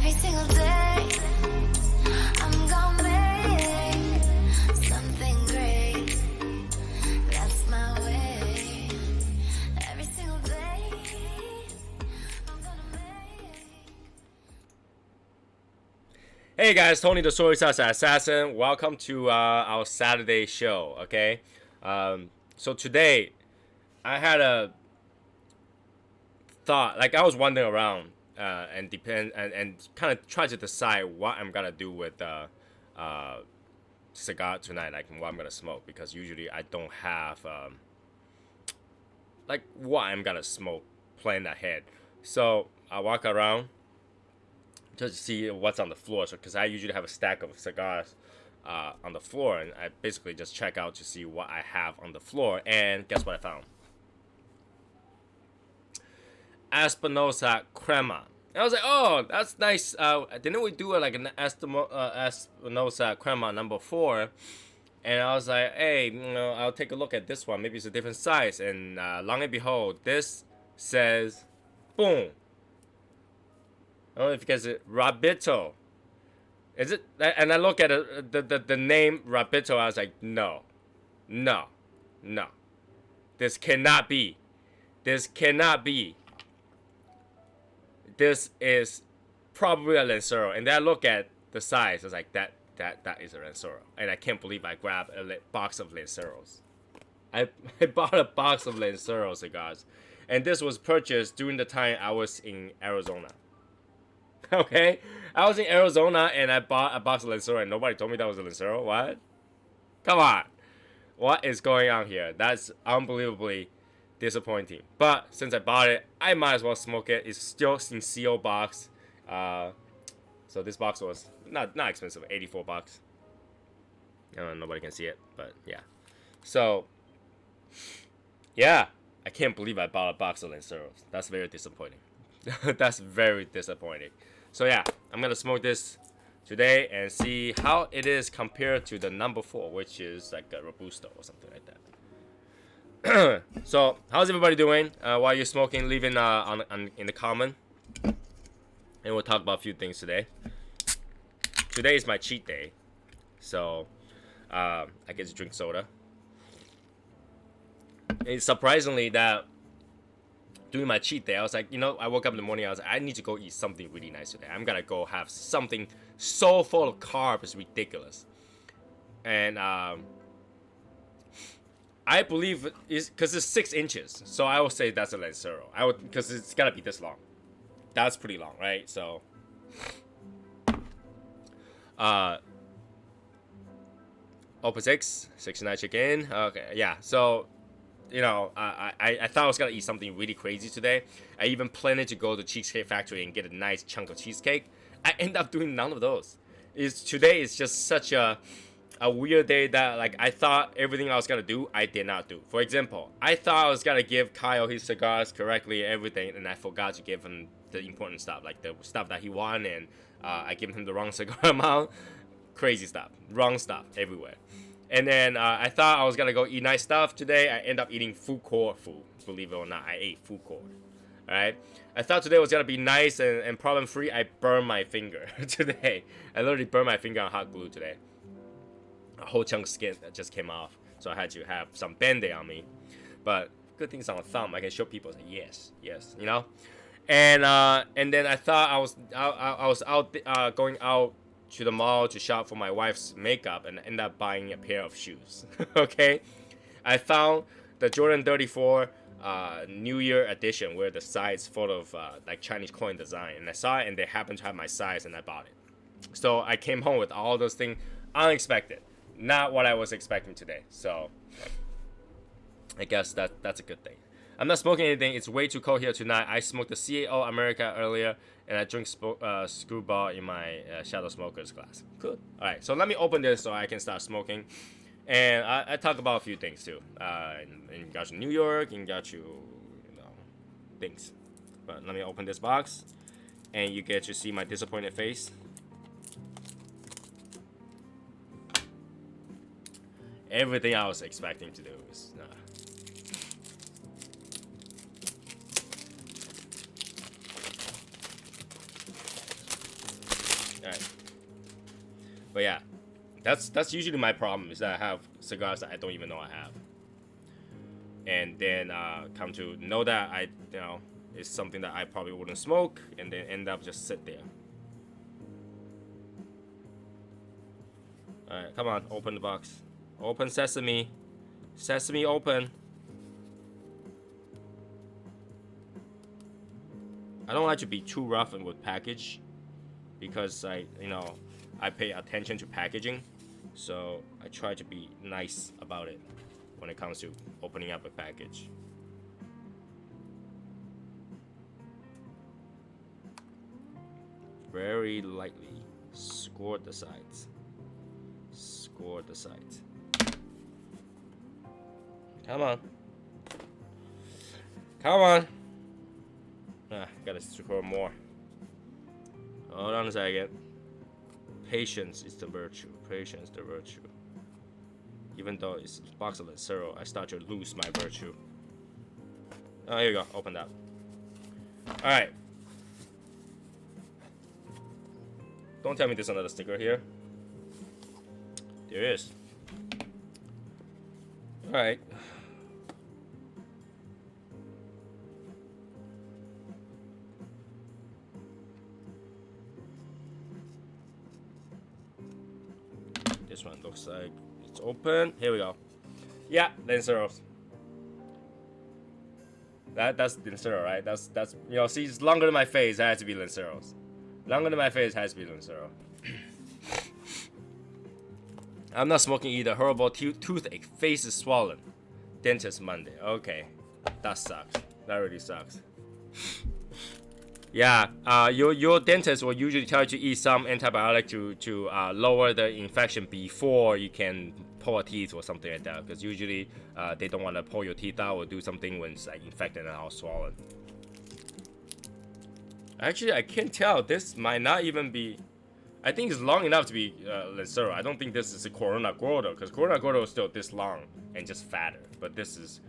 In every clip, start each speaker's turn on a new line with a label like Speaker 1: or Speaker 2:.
Speaker 1: Every single day, I'm gonna make something great. That's my way. Every single day, I'm gonna make.
Speaker 2: Hey guys, Tony the Soy Sauce Assassin. Welcome to our Saturday show. Okay, so today I had a thought. Like I was wandering around and kind of try to decide what I'm gonna do with cigar tonight. Like what I'm gonna smoke, because usually I don't have like what I'm gonna smoke planned ahead. So I walk around just to see what's on the floor. So, because I usually have a stack of cigars on the floor, and I basically just check out to see what I have on the floor. And guess what I found? Espinosa Crema. And I was like, oh, that's nice. Didn't we do like an Espinosa Crema number 4? And I was like, hey, I'll take a look at this one. Maybe it's a different size. And long and behold, this says, boom. I don't know if you guys, Rabito. Is it? And I look at the name Rabito. I was like, no. This cannot be. This is probably a Lancero. And then I look at the size. I was like, that is a Lancero. And I can't believe I grabbed a box of Lanceros. I bought a box of Lancero cigars, and this was purchased during the time I was in Arizona. Okay, I was in Arizona and I bought a box of Lancero and nobody told me that was a Lancero. What? Come on. What is going on here? That's unbelievably disappointing. But since I bought it, I might as well smoke it. It's still in CO box. So this box was not expensive, $84. Nobody can see it, but yeah. So yeah, I can't believe I bought a box of Lanceros. That's very disappointing. That's very disappointing. So yeah, I'm gonna smoke this today and see how it is compared to the number 4, which is like a Robusto or something like that. So how's everybody doing? While you're smoking, leave in the comment, and we'll talk about a few things today. Today is my cheat day, so I get to drink soda. It's surprisingly that during my cheat day, I was like, I woke up in the morning, I was like, I need to go eat something really nice today. I'm gonna go have something so full of carbs, it's ridiculous. And I believe it's because it's 6 inches, so I would say that's a Lancero. Because it's gotta be this long. That's pretty long, right? So Open 69 chicken. Okay, yeah. So I thought I was gonna eat something really crazy today. I even planned to go to Cheesecake Factory and get a nice chunk of cheesecake. I end up doing none of those. Today is just such a weird day that like I thought everything I was gonna do, I did not do. For example, I thought I was gonna give Kyle his cigars correctly, everything, and I forgot to give him the important stuff, like the stuff that he wanted, and I gave him the wrong cigar amount. Crazy stuff, wrong stuff everywhere. And then I thought I was gonna go eat nice stuff today. I end up eating food court food. Believe it or not, I ate food court. Alright? I thought today was gonna be nice and problem free. I burned my finger today. I literally burned my finger on hot glue today. A whole chunk of skin that just came off. So I had to have some Band-Aid on me. But good thing it's on the thumb. I can show people, say, yes, And then I thought I was out going out to the mall to shop for my wife's makeup and end up buying a pair of shoes. Okay, I found the Jordan 34 New Year edition where the side's full of like Chinese coin design, and I saw it and they happened to have my size and I bought it. So I came home with all those things unexpected, not what I was expecting today. So I guess that's a good thing. I'm not smoking anything. It's way too cold here tonight. I smoked the CAO America earlier, and I drink screwball in my shadow smokers glass. Good. All right, so let me open this so I can start smoking. And I talk about a few things too. In got you New York, and got you, things. But let me open this box, and you get to see my disappointed face. Everything I was expecting to do is Alright. But yeah, that's usually my problem, is that I have cigars that I don't even know I have. And then come to know that it's something that I probably wouldn't smoke, and then end up just sit there. Alright, come on, open the box. Open sesame. Sesame open. I don't like to be too rough with package, because I pay attention to packaging, so I try to be nice about it when it comes to opening up a package. Very lightly score the sides. Score the sides. Come on. Come on. Gotta score more. Hold on a second. Patience is the virtue. Patience the virtue. Even though it's a box of Lancero, I start to lose my virtue. Oh, here you go. Open that. Alright. Don't tell me there's another sticker here. There is. Alright. This one looks like it's open. Here we go. Yeah, Lanceros. That's Lancero, right? That's see, it's longer than my face. It has to be Lanceros. Longer than my face has to be Lancero. I'm not smoking either. Horrible toothache. Face is swollen. Dentist Monday. Okay, that sucks. That really sucks. Yeah, your dentist will usually tell you to eat some antibiotic to lower the infection before you can pull a teeth or something like that. Because usually they don't want to pull your teeth out or do something when it's like infected and all swollen. Actually, I can't tell. This might not even be. I think it's long enough to be Lancero. I don't think this is a Corona Gordo, because Corona Gordo is still this long and just fatter. But this is.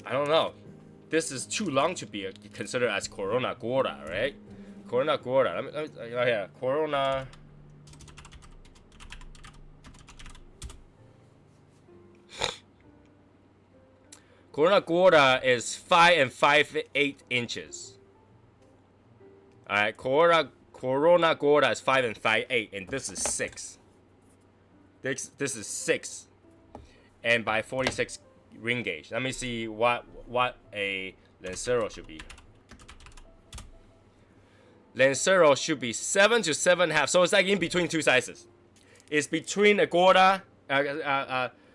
Speaker 2: I don't know. This is too long to be considered as Corona Gorda, right? Corona Gorda. Let me yeah, Corona. Corona Gorda is 5 5/8 inches. Alright, Corona Gorda is 5 5/8, and this is 6. This is 6, and by 46 ring gauge. Let me see what a Lancero should be. Lancero should be 7 to 7.5. So it's like in between two sizes. It's between a Gorda.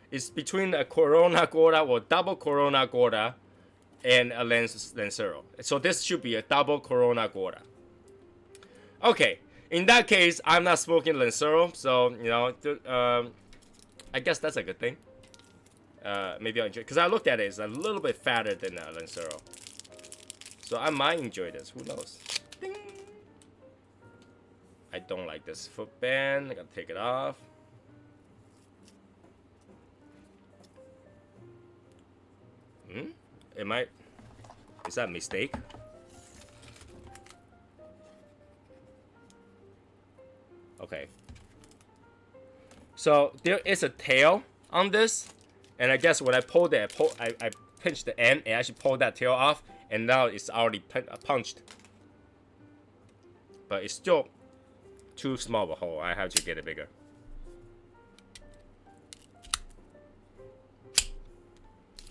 Speaker 2: It's between a Corona Gorda or double Corona Gorda and a Lancero. So this should be a double Corona Gorda. Okay, in that case, I'm not smoking Lancero, so I guess that's a good thing. Maybe I'll enjoy it, because I looked at it, it's a little bit fatter than Lancero, so I might enjoy this. Who knows? Ding. I don't like this footband. I gotta take it off. Is that a mistake? Okay. So there is a tail on this, and I guess when I pulled it, I pinched the end and actually pulled that tail off, and now it's already punched. But it's still too small of a hole. I have to get it bigger.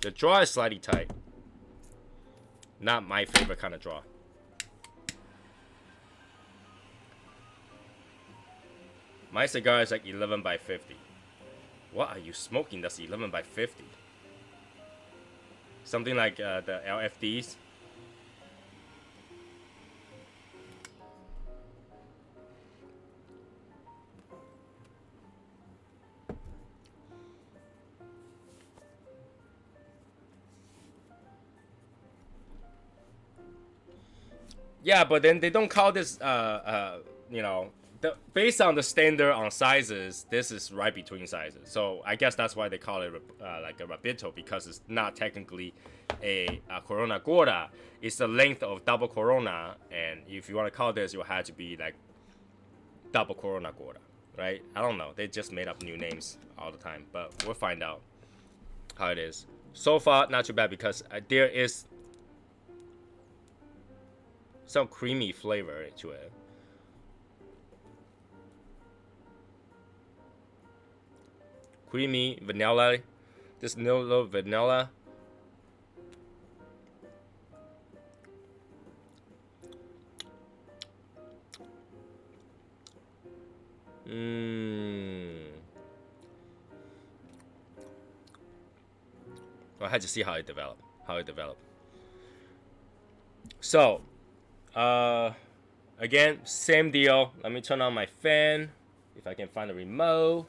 Speaker 2: The draw is slightly tight. Not my favorite kind of draw. My cigar is like 11 by 50. What are you smoking that's 11 by 50? Something like the LFDs. Yeah, but then they don't call this, that based on the standard on sizes, this is right between sizes. So I guess that's why they call it like a Rabito, because it's not technically a Corona Gorda. It's the length of double Corona, and if you want to call this, it will have to be like double Corona Gorda, right? I don't know. They just made up new names all the time, but we'll find out how it is. So far, not too bad, because there is some creamy flavor to it. Creamy vanilla, this little vanilla. I had to see how it developed. So, again, same deal. Let me turn on my fan, if I can find the remote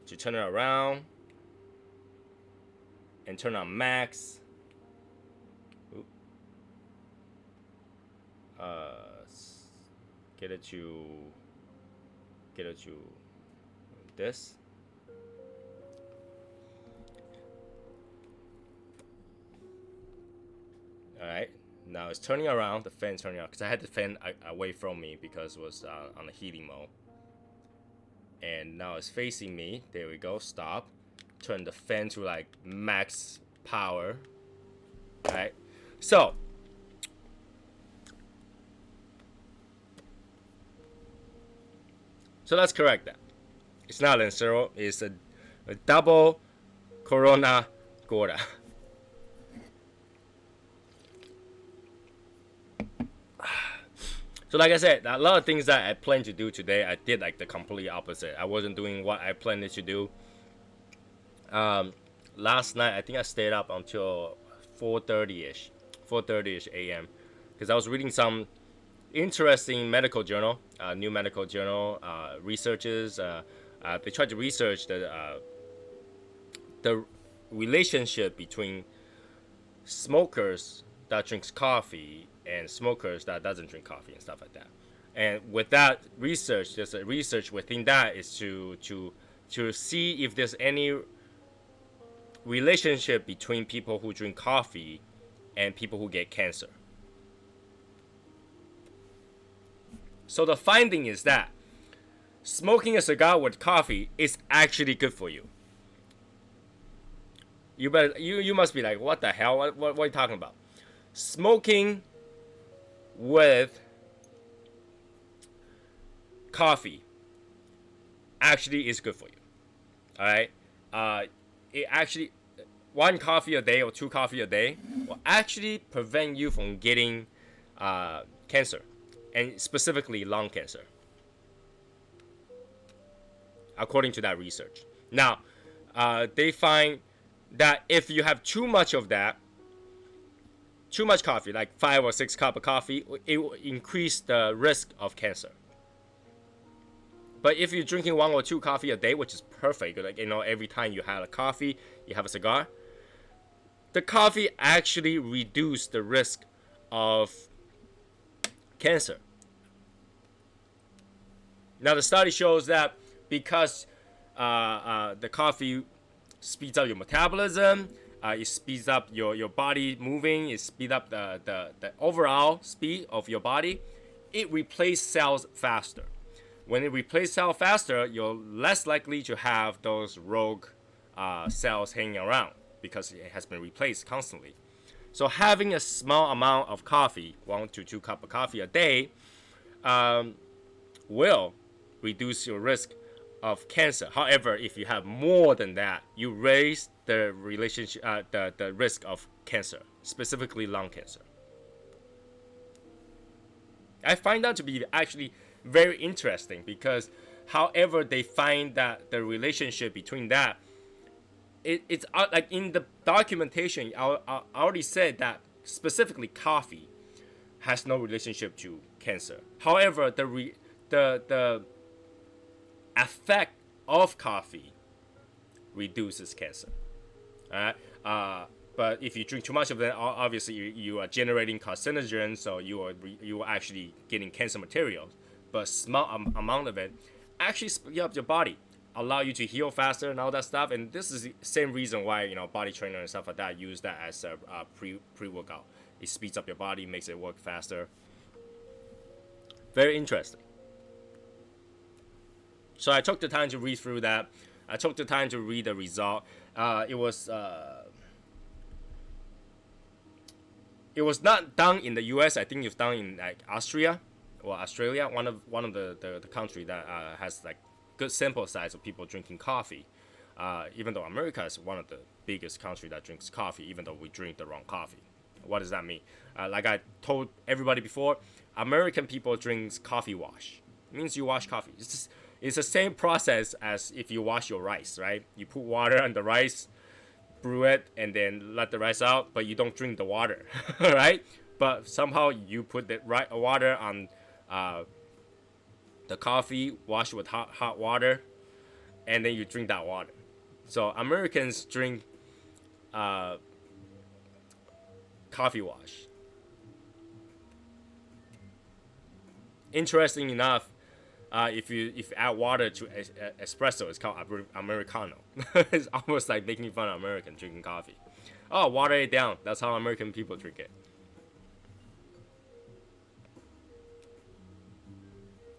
Speaker 2: to turn it around, and turn on max. Get it to this. All right, now it's turning around. The fan turning around, because I had the fan away from me because it was on the heating mode. And now it's facing me. There we go. Stop. Turn the fan to like max power. All right. So let's correct that. It's not Lancero. It's a double Corona Gorda. So like I said, a lot of things that I planned to do today, I did like the completely opposite. I wasn't doing what I planned to do. Last night, I think I stayed up until 4:30ish a.m. because I was reading some interesting medical journal, new medical journal, researchers. They tried to research the relationship between smokers that drinks coffee and smokers that doesn't drink coffee and stuff like that. And with that research, there's a research within that is to see if there's any relationship between people who drink coffee and people who get cancer. So the finding is that smoking a cigar with coffee is actually good for you. You must be like, what the hell? What are you talking about? Smoking with coffee actually is good for you. All right, it actually, one coffee a day or two coffee a day will actually prevent you from getting cancer, and specifically lung cancer, according to that research. Now, they find that if you have too much of that, too much coffee, like 5 or 6 cups of coffee, it will increase the risk of cancer. But if you're drinking 1 or 2 coffee a day, which is perfect, like, every time you have a coffee, you have a cigar, the coffee actually reduces the risk of cancer. Now, the study shows that because the coffee speeds up your metabolism, it speeds up your body moving, it speeds up the overall speed of your body, it replaces cells faster. When it replaces cells faster, you're less likely to have those rogue cells hanging around because it has been replaced constantly. So having a small amount of coffee, 1 to 2 cups of coffee a day, will reduce your risk of cancer. However, if you have more than that, you raise the relationship, the risk of cancer, specifically lung cancer. I find that to be actually very interesting because, however, they find that the relationship between that, it's like in the documentation, I already said that specifically coffee has no relationship to cancer. However, the effect of coffee reduces cancer. All right. But if you drink too much of that, obviously you are generating carcinogens, so you are actually getting cancer materials. but small amount of it actually speed up your body, allow you to heal faster and all that stuff. And this is the same reason why, you know, body trainer and stuff like that use that as a pre-workout. It speeds up your body, makes it work faster. Very interesting. So I took the time to read through that. I took the time to read the result. It was not done in the U.S. I think it's done in like Austria or Australia, one of the country that has like good sample size of people drinking coffee. Even though America is one of the biggest country that drinks coffee, even though we drink the wrong coffee. What does that mean? Like I told everybody before, American people drinks coffee wash. It means you wash coffee. It's the same process as if you wash your rice, right? You put water on the rice, brew it, and then let the rice out, but you don't drink the water, right? But somehow you put the water on the coffee, wash with hot water, and then you drink that water. So Americans drink coffee wash. Interesting enough, if you add water to espresso, it's called Americano. It's almost like making fun of American drinking coffee. Oh, water it down. That's how American people drink it.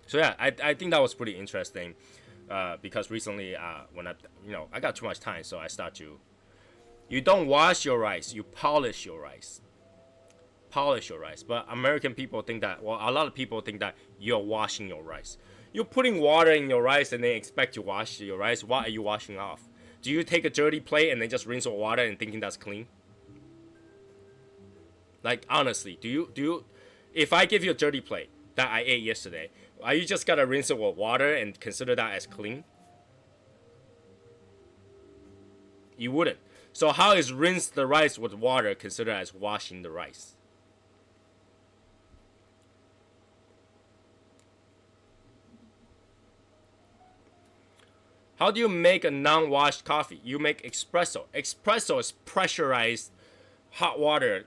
Speaker 2: So yeah, I think that was pretty interesting, because recently when I got too much time, so I start to. You don't wash your rice, you polish your rice. Polish your rice. But American people think that, well, a lot of people think that you're washing your rice. You're putting water in your rice and they expect to wash your rice. What are you washing off? Do you take a dirty plate and then just rinse with water and thinking that's clean? Like, honestly, do you if I give you a dirty plate that I ate yesterday, are you just gonna rinse it with water and consider that as clean? You wouldn't. So how is rinse the rice with water considered as washing the rice? How do you make a non-washed coffee? You make espresso. Espresso is pressurized hot water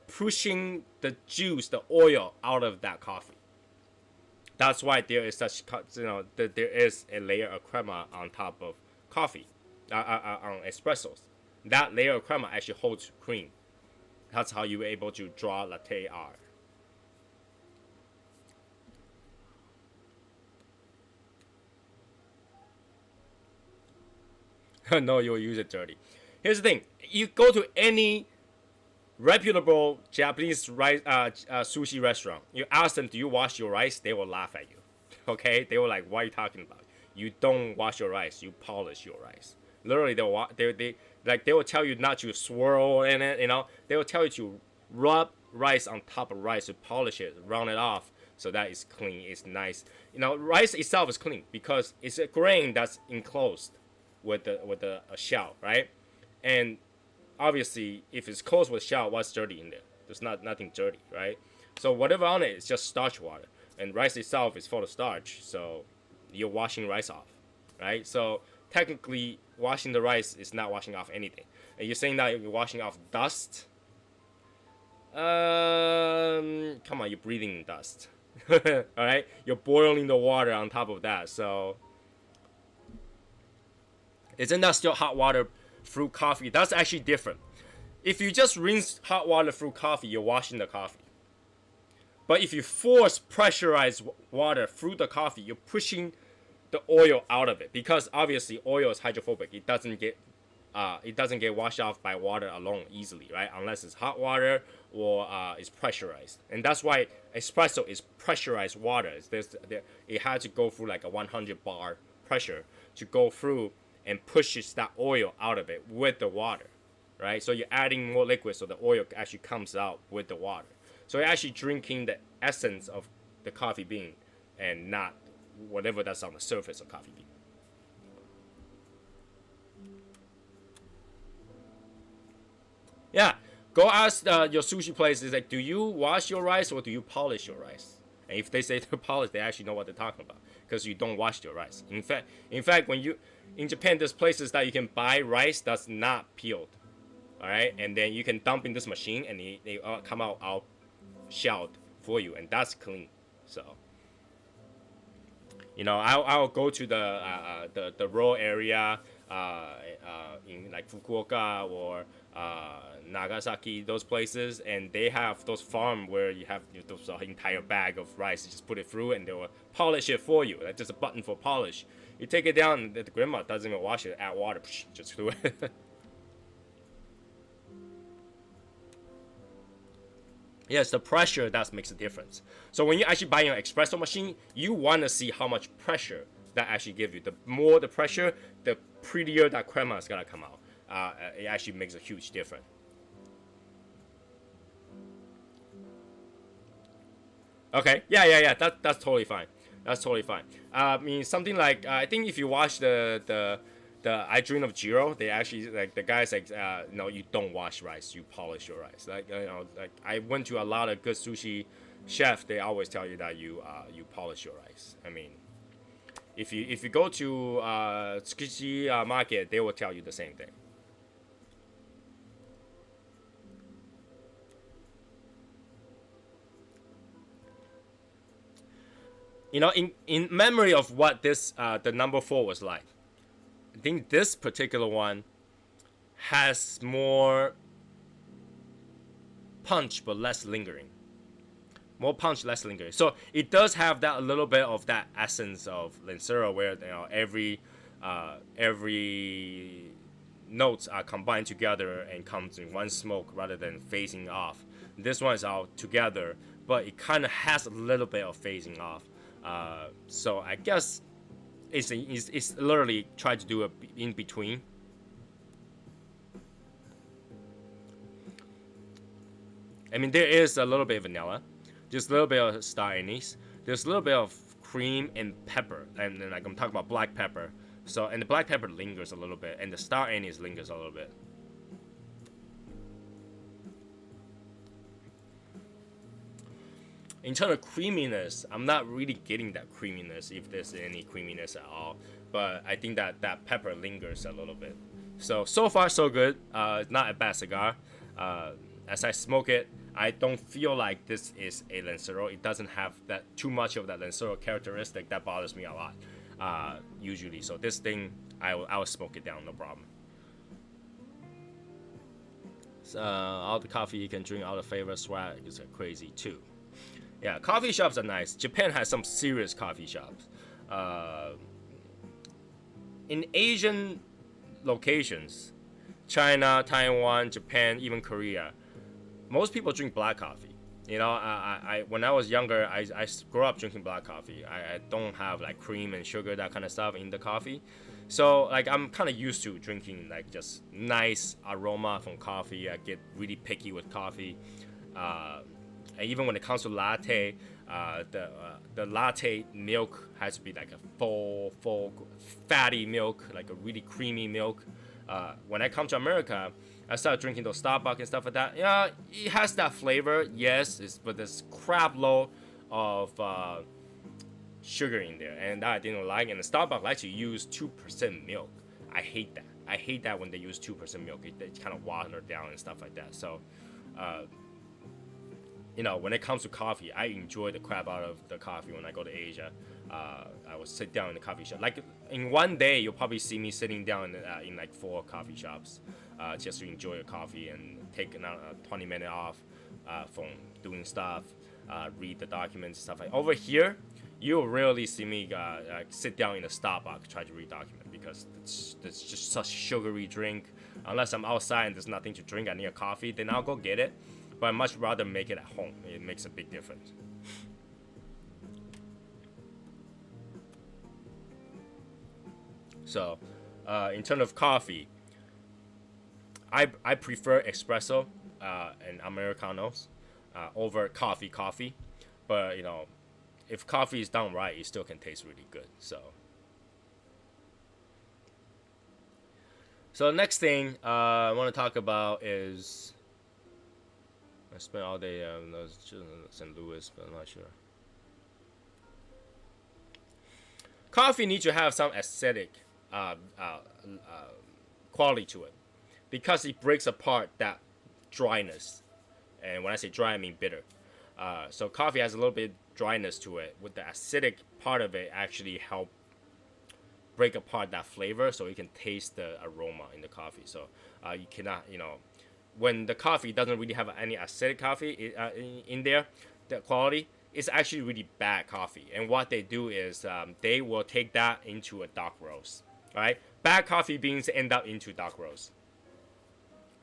Speaker 2: pushing the juice, the oil out of that coffee. That's why there is there is a layer of crema on top of coffee, on espressos. That layer of crema actually holds cream. That's how you're able to draw latte art. No, you'll use it dirty. Here's the thing: you go to any reputable Japanese sushi restaurant. You ask them, "Do you wash your rice?" They will laugh at you. Okay, they were like, "What are you talking about? You don't wash your rice. You polish your rice." Literally, they will tell you not to swirl in it. They will tell you to rub rice on top of rice to polish it, round it off, so that it's clean. It's nice. Rice itself is clean because it's a grain that's enclosed with a shell, right? And obviously, if it's closed with shell, what's dirty in there? There's nothing dirty, right? So whatever on it is just starch water, and rice itself is full of starch, so you're washing rice off, right? So technically, washing the rice is not washing off anything. And you're saying that you're washing off dust? Come on, you're breathing dust. All right, you're boiling the water on top of that, so isn't that still hot water through coffee? That's actually different. If you just rinse hot water through coffee, you're washing the coffee. But if you force pressurized water through the coffee, you're pushing the oil out of it, because obviously oil is hydrophobic. It doesn't get washed off by water alone easily, right? Unless it's hot water or it's pressurized. And that's why espresso is pressurized water. It had to go through like a 100 bar pressure to go through and pushes that oil out of it with the water, right? So you're adding more liquid, so the oil actually comes out with the water. So you're actually drinking the essence of the coffee bean and not whatever that's on the surface of coffee bean. Yeah, go ask your sushi place. Is like, do you wash your rice or do you polish your rice? And if they say they're polished, they actually know what they're talking about, because you don't wash your rice. In fact, when you in Japan, there's places that you can buy rice that's not peeled, all right, and then you can dump in this machine and they come out all shelled for you, and that's clean. So You know, I'll go to the rural area in like Fukuoka or Nagasaki, those places, and they have those farm where you have those entire bag of rice. You just put it through, and they will polish it for you. Like just a button for polish. You take it down, the grandma doesn't even wash it. Add water, just do it. Yes, the pressure that makes a difference. So when you actually buy an espresso machine, you want to see how much pressure that actually give you. The more the pressure, the prettier that crema is gonna come out. It actually makes a huge difference. Okay, yeah. That's totally fine. That's totally fine. I mean, something like I think if you watch the I Dream of Jiro, they actually like the guys like no, you don't wash rice, you polish your rice. Like you know, like I went to a lot of good sushi chef, they always tell you that you polish your rice. I mean, if you go to Tsukiji market, they will tell you the same thing. You know, in memory of what this the number 4 was like, I think this particular one has more punch but less lingering. More punch, less lingering. So it does have that a little bit of that essence of Lancero, where you know every notes are combined together and comes in one smoke rather than phasing off. This one is all together, but it kind of has a little bit of phasing off. So I guess it's literally try to do it in between. I mean, there is a little bit of vanilla, just a little bit of star anise. There's a little bit of cream and pepper, and then like I'm talking about black pepper. So and the black pepper lingers a little bit, and the star anise lingers a little bit. In terms of creaminess, I'm not really getting that creaminess, if there's any creaminess at all. But I think that pepper lingers a little bit. So far so good. It's not a bad cigar. As I smoke it, I don't feel like this is a Lancero. It doesn't have that too much of that Lancero characteristic that bothers me a lot. Usually, so this thing I will smoke it down, no problem. So, all the coffee you can drink, all the flavor swag is crazy too. Yeah, coffee shops are nice. Japan has some serious coffee shops. In Asian locations, China, Taiwan, Japan, even Korea, most people drink black coffee. You know, I when I was younger, I grew up drinking black coffee. I don't have like cream and sugar, that kind of stuff in the coffee. So like I'm kind of used to drinking like just nice aroma from coffee. I get really picky with coffee. And even when it comes to latte, the latte milk has to be like a full fatty milk, like a really creamy milk. When I come to America, I started drinking those Starbucks and stuff like that. Yeah, it has that flavor, yes, but there's crap load of sugar in there, and that I didn't like. And the Starbucks likes to use 2% milk. I hate that. I hate that when they use 2% milk. It kind of watered down and stuff like that. So, you know, when it comes to coffee, I enjoy the crap out of the coffee when I go to Asia. I will sit down in the coffee shop. Like in one day, you'll probably see me sitting down in like 4 coffee shops just to enjoy a coffee and take a 20-minute off from doing stuff, read the documents, stuff like. Over here, you'll rarely see me sit down in a Starbucks try to read document, because it's just such a sugary drink. Unless I'm outside and there's nothing to drink, I need a coffee, then I'll go get it. But I'd much rather make it at home. It makes a big difference. So, in terms of coffee, I prefer espresso and Americanos over coffee. But, you know, if coffee is done right, it still can taste really good. So the next thing I want to talk about is... I spent all day in St. Louis, but I'm not sure. Coffee needs to have some aesthetic quality to it, because it breaks apart that dryness. And when I say dry, I mean bitter. So coffee has a little bit dryness to it. With the acidic part of it, actually help break apart that flavor, so you can taste the aroma in the coffee. So you cannot, when the coffee doesn't really have any acidic coffee in there, the quality is actually really bad coffee. And what they do is they will take that into a dark roast. Right? Bad coffee beans end up into dark roast.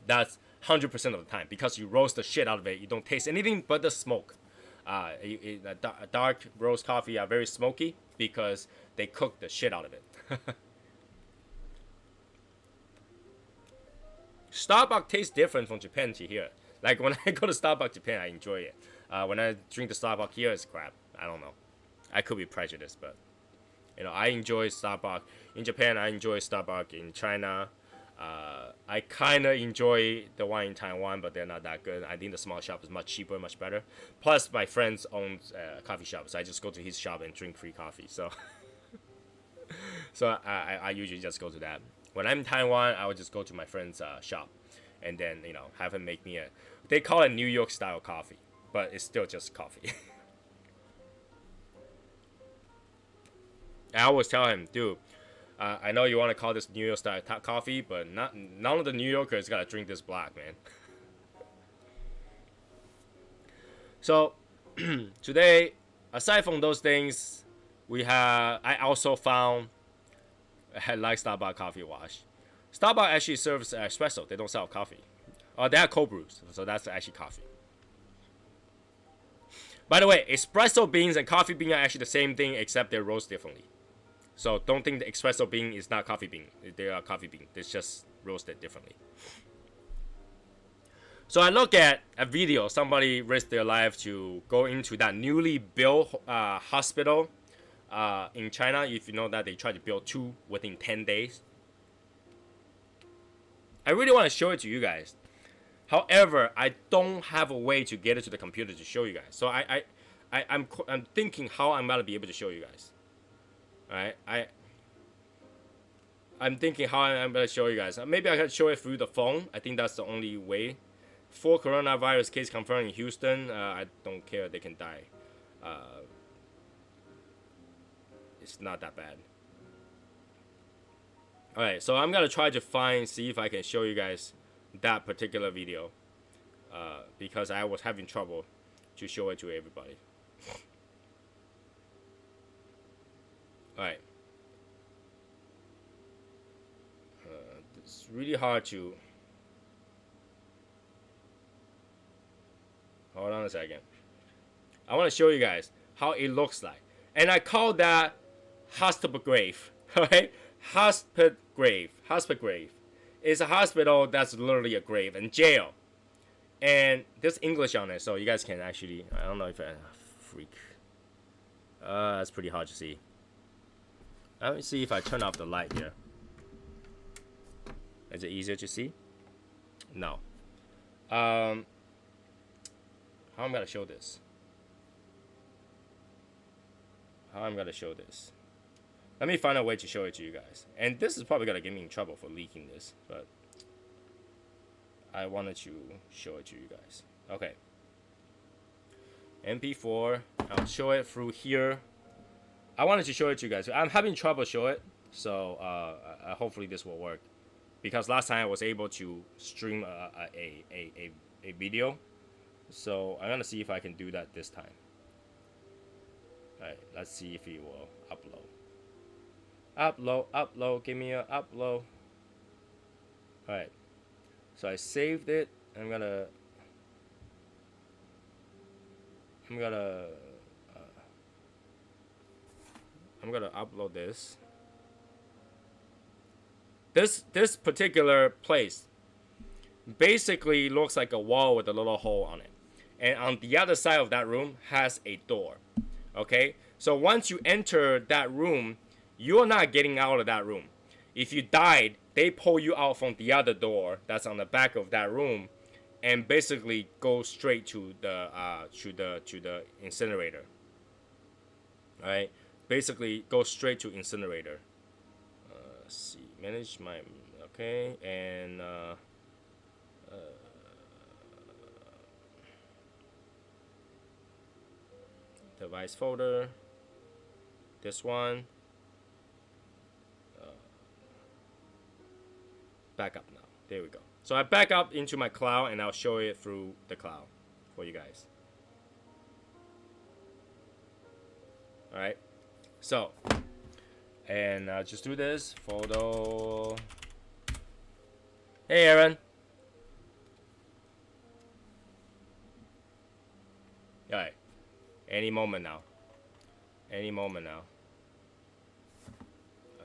Speaker 2: That's 100% of the time, because you roast the shit out of it. You don't taste anything but the smoke. Dark roast coffee are very smoky because they cook the shit out of it. Starbucks tastes different from Japan to here. Like when I go to Starbucks Japan, I enjoy it. When I drink the Starbucks here, it's crap. I don't know. I could be prejudiced, but I enjoy Starbucks in Japan. I enjoy Starbucks in China. I kind of enjoy the one in Taiwan, but they're not that good. I think the small shop is much cheaper, much better. Plus, my friend owns a coffee shop, so I just go to his shop and drink free coffee. So, I usually just go to that. When I'm in Taiwan, I would just go to my friend's shop, and then have him make me They call it New York style coffee, but it's still just coffee. I always tell him, dude. I know you want to call this New York style coffee, but none of the New Yorkers gotta drink this black, man. So today, aside from those things, I also found I like Starbucks coffee wash. Starbucks actually serves espresso. They don't sell coffee. They have cold brews, so that's actually coffee. By the way, espresso beans and coffee bean are actually the same thing, except they're roasted differently. So don't think the espresso bean is not coffee bean. They are coffee bean. It's just roasted differently. So I look at a video. Somebody risked their life to go into that newly built hospital in China. If you know that they tried to build 2 within 10 days. I really want to show it to you guys. However, I don't have a way to get it to the computer to show you guys. So I'm thinking how I'm gonna be able to show you guys. Alright, I'm thinking how I'm gonna show you guys. Maybe I can show it through the phone. I think that's the only way. 4 coronavirus case confirmed in Houston. I don't care. They can die. It's not that bad. Alright, so I'm gonna try to see if I can show you guys that particular video. Because I was having trouble to show it to everybody. Alright. It's really hard to... Hold on a second. I want to show you guys how it looks like. And I call that hospital grave. Alright? Hospital grave. Hospital grave. It's a hospital that's literally a grave and jail. And there's English on it, so you guys can actually... I don't know if I... Freak. That's pretty hard to see. Let me see if I turn off the light here. Is it easier to see? No. How I'm gonna show this? Let me find a way to show it to you guys. And this is probably gonna get me in trouble for leaking this, but I wanted to show it to you guys. Okay. MP4. I'll show it through here. I wanted to show it to you guys. I'm having trouble show it, so hopefully this will work. Because last time I was able to stream a video, so I'm gonna see if I can do that this time. All right, let's see if it will upload. Upload. Give me a upload. All right, so I saved it. I'm gonna upload this. This particular place basically looks like a wall with a little hole on it. And on the other side of that room has a door. Okay? So once you enter that room, you're not getting out of that room. If you died, they pull you out from the other door that's on the back of that room and basically go straight to the incinerator. All right? Basically go straight to incinerator. Let's see. Manage my... Okay. And... device folder. This one. Back up now. There we go. So I back up into my cloud and I'll show it through the cloud for you guys. Alright. So, and just do this. Photo. Hey, Aaron. Alright. Any moment now. Any moment now.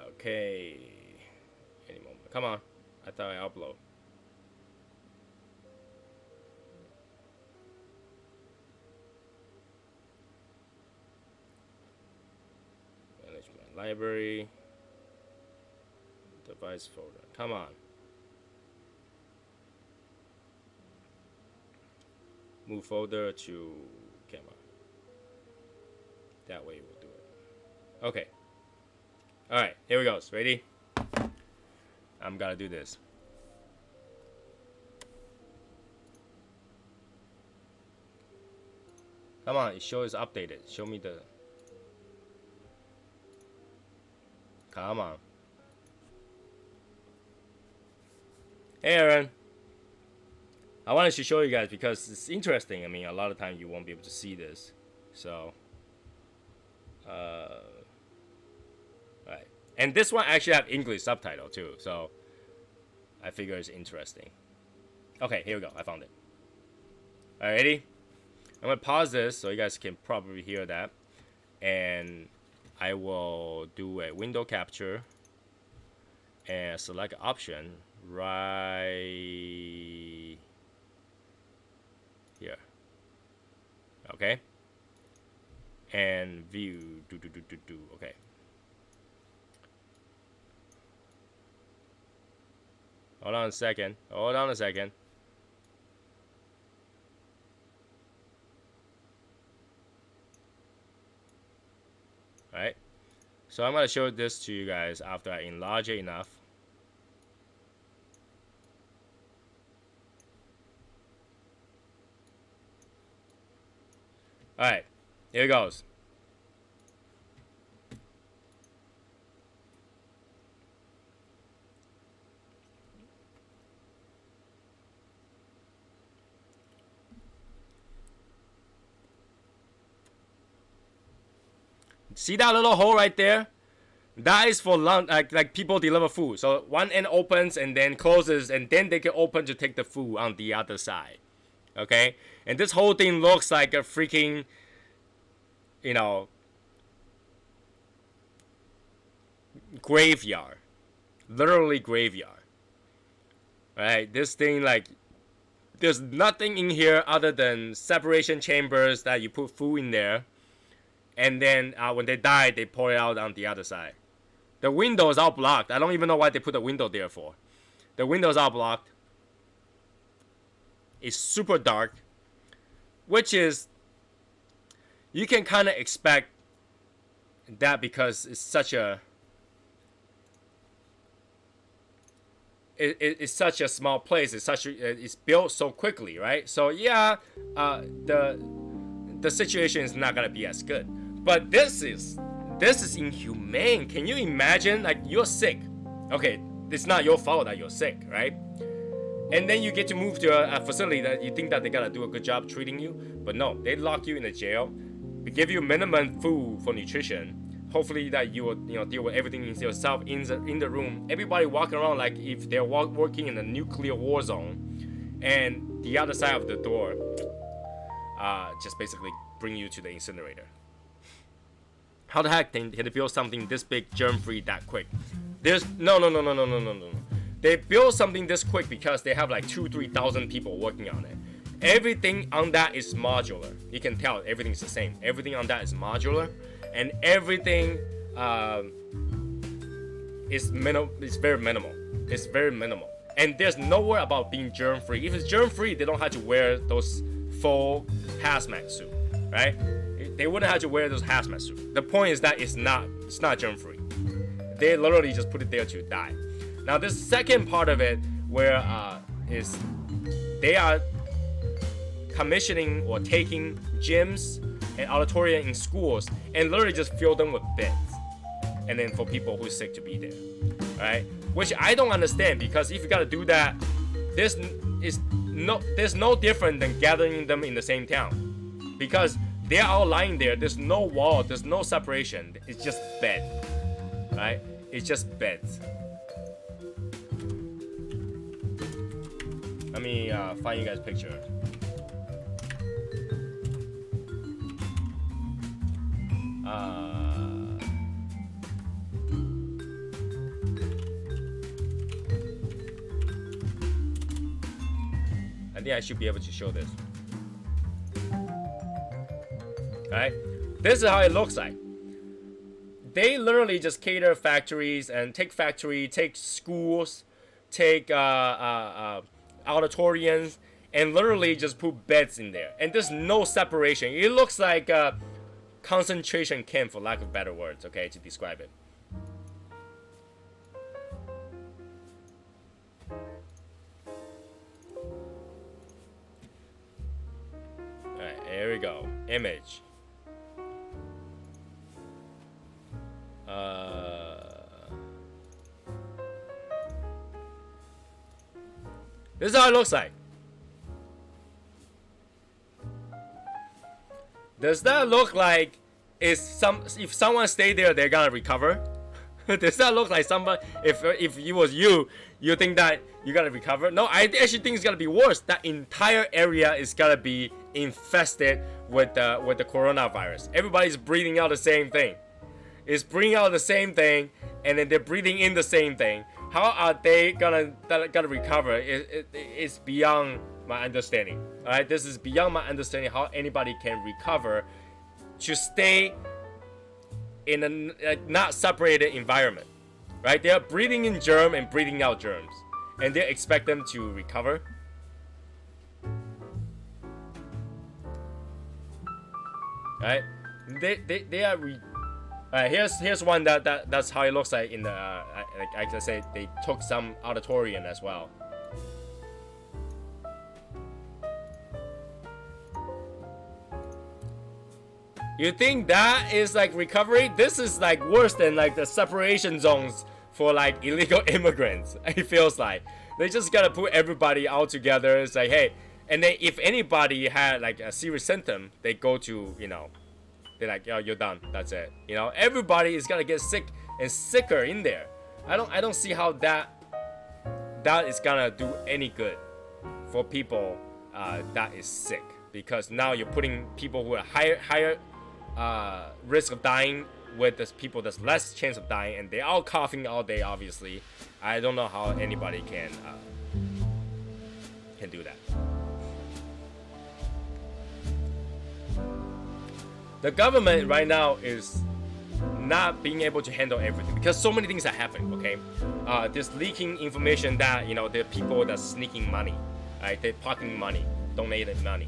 Speaker 2: Okay. Any moment. Come on. I thought I upload. Management library. Device folder. Come on. Move folder to camera. That way we'll do it. Okay. Alright, here we go. Ready? I'm gonna do this. Come on, it shows updated. Show me the. Come on. Hey, Aaron. I wanted to show you guys because it's interesting. I mean, a lot of times you won't be able to see this. So. Right. And this one actually have English subtitle too, so I figure it's interesting. Okay, here we go. I found it. Alright, ready? I'm gonna pause this so you guys can probably hear that, and I will do a window capture and select option right here. Okay. And view. Okay. Hold on a second. Hold on a second. Alright. So I'm going to show this to you guys after I enlarge it enough. Alright. Here it goes. See that little hole right there? That is for lunch, like people deliver food. So one end opens and then closes, and then they can open to take the food on the other side. Okay? And this whole thing looks like a freaking, you know, graveyard. Literally graveyard. Right? This thing, like, there's nothing in here other than separation chambers that you put food in there. And then when they die, they pour it out on the other side. The windows are blocked. I don't even know why they put the window there for. The windows are blocked. It's super dark. Which is, you can kind of expect that because it's such a, it's such a small place. It's built so quickly, right? So yeah, the situation is not gonna be as good. But this is inhumane. Can you imagine? Like, you're sick. Okay, it's not your fault that you're sick, right? And then you get to move to a facility that you think that they gotta do a good job treating you, but no, they lock you in a jail. They give you minimum food for nutrition. Hopefully that you will, deal with everything yourself in the room. Everybody walking around like if they're working in a nuclear war zone, and the other side of the door, just basically bring you to the incinerator. How the heck can they build something this big, germ-free, that quick? There's no. They build something this quick because they have like 2,000-3,000 people working on it. Everything on that is modular. You can tell everything's the same. Everything on that is modular, and everything is very minimal. It's very minimal, and there's nowhere about being germ-free. If it's germ-free, they don't have to wear those full hazmat suit, right? They wouldn't have to wear those hazmat suits. The point is that it's not germ-free. They literally just put it there to die. Now this second part of it, where they are commissioning or taking gyms and auditorium in schools and literally just fill them with beds, and then for people who's sick to be there, right? Which I don't understand, because if you gotta do that, there's no different than gathering them in the same town, because they're all lying there. There's no wall, there's no separation. It's just bed, right? It's just beds. Let me find you guys a picture. I think I should be able to show this. Right? This is how it looks like. They literally just cater factories and take schools, take auditoriums, and literally just put beds in there. And there's no separation. It looks like a concentration camp, for lack of better words, okay, to describe it. Alright, here we go. Image. This is how it looks like. Does that look like if someone stayed there, they're gonna recover? Does that look like somebody, if it was you think that you're gonna recover? No, I actually think it's gonna be worse. That entire area is gonna be infested with the coronavirus. Everybody's breathing out the same thing. It's breathing out the same thing, and then they're breathing in the same thing. How are they gonna recover? It's beyond my understanding. All right, this is beyond my understanding how anybody can recover to stay in a not separated environment. Right? They're breathing in germ and breathing out germs, and they expect them to recover. Right? They are. Alright, here's one that's how it looks like in the like I said, they took some auditorium as well. You think that is like recovery? This is like worse than like the separation zones for like illegal immigrants. It feels like they just gotta put everybody all together. It's like, hey, and then if anybody had like a serious symptom, they go to, you know, they're like, oh, you're done. That's it. You know, everybody is gonna get sick and sicker in there. I don't see how that is gonna do any good for people that is sick, because now you're putting people who are higher risk of dying with the people that's less chance of dying, and they're all coughing all day. Obviously, I don't know how anybody can do that. The government right now is not being able to handle everything because so many things are happening. Okay, there's leaking information that, you know, there are people that's sneaking money, right? They're pocketing money, donated money.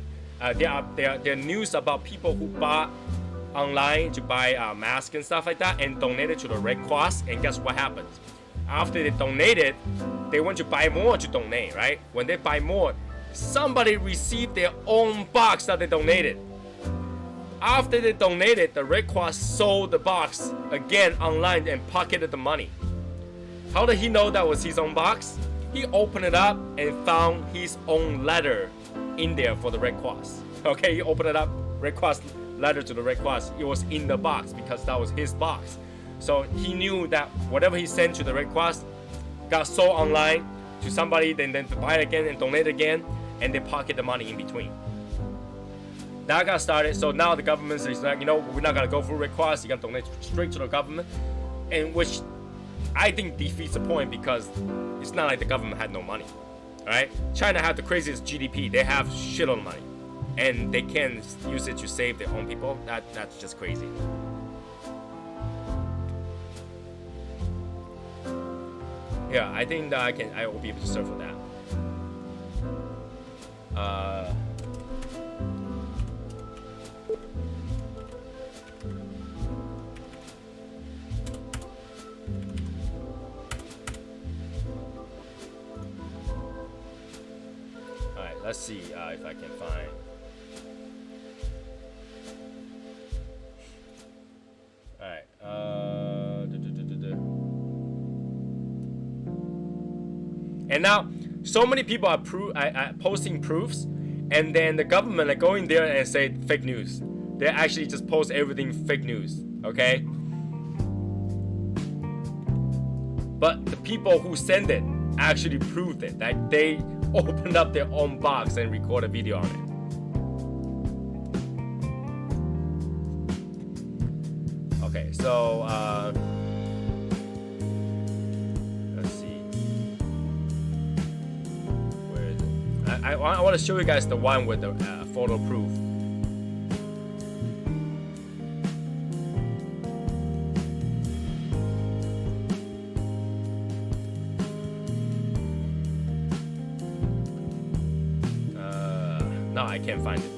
Speaker 2: There are news about people who bought online to buy masks and stuff like that and donated to the Red Cross. And guess what happens? After they donated, they want to buy more to donate, right? When they buy more, somebody received their own box that they donated. After they donated, the Red Cross sold the box again online and pocketed the money. How did he know that was his own box? He opened it up and found his own letter in there for the Red Cross. Okay, he opened it up, Red Cross letter to the Red Cross. It was in the box because that was his box. So he knew that whatever he sent to the Red Cross got sold online to somebody, then to buy it again and donate again, and then pocket the money in between. That got started. So now the government is like, you know, we're not gonna go through Red Cross. You're gonna donate straight to the government, and which I think defeats the point, because it's not like the government had no money. All right, China had the craziest GDP. They have shitload of money, and they can use it to save their own people. That's just crazy. Yeah, I think that I will be able to serve for that. Alright, let's see if I can find. And now so many people are posting proofs, and then the government are going there and say fake news. They actually just post everything fake news, okay? But the people who send it actually proved it, that they opened up their own box and recorded a video on it. Okay, so let's see. Where is it? I want to show you guys the one with the photo proof. No, I can't find it.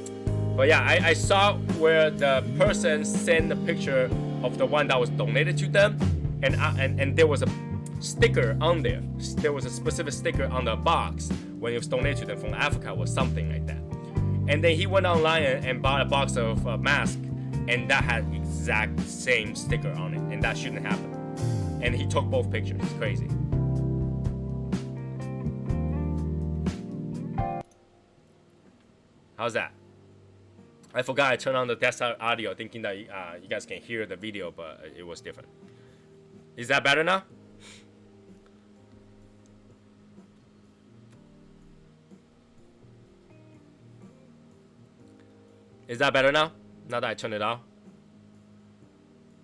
Speaker 2: But yeah, I saw where the person sent a picture of the one that was donated to them, and there was a sticker on there. There was a specific sticker on the box when it was donated to them from Africa or something like that. And then he went online and bought a box of masks, and that had exact same sticker on it, and that shouldn't happen. And he took both pictures. It's crazy. How's that? I forgot I turned on the desktop audio thinking that you guys can hear the video, but it was different. Is that better now? Is that better now? Now that I turned it off?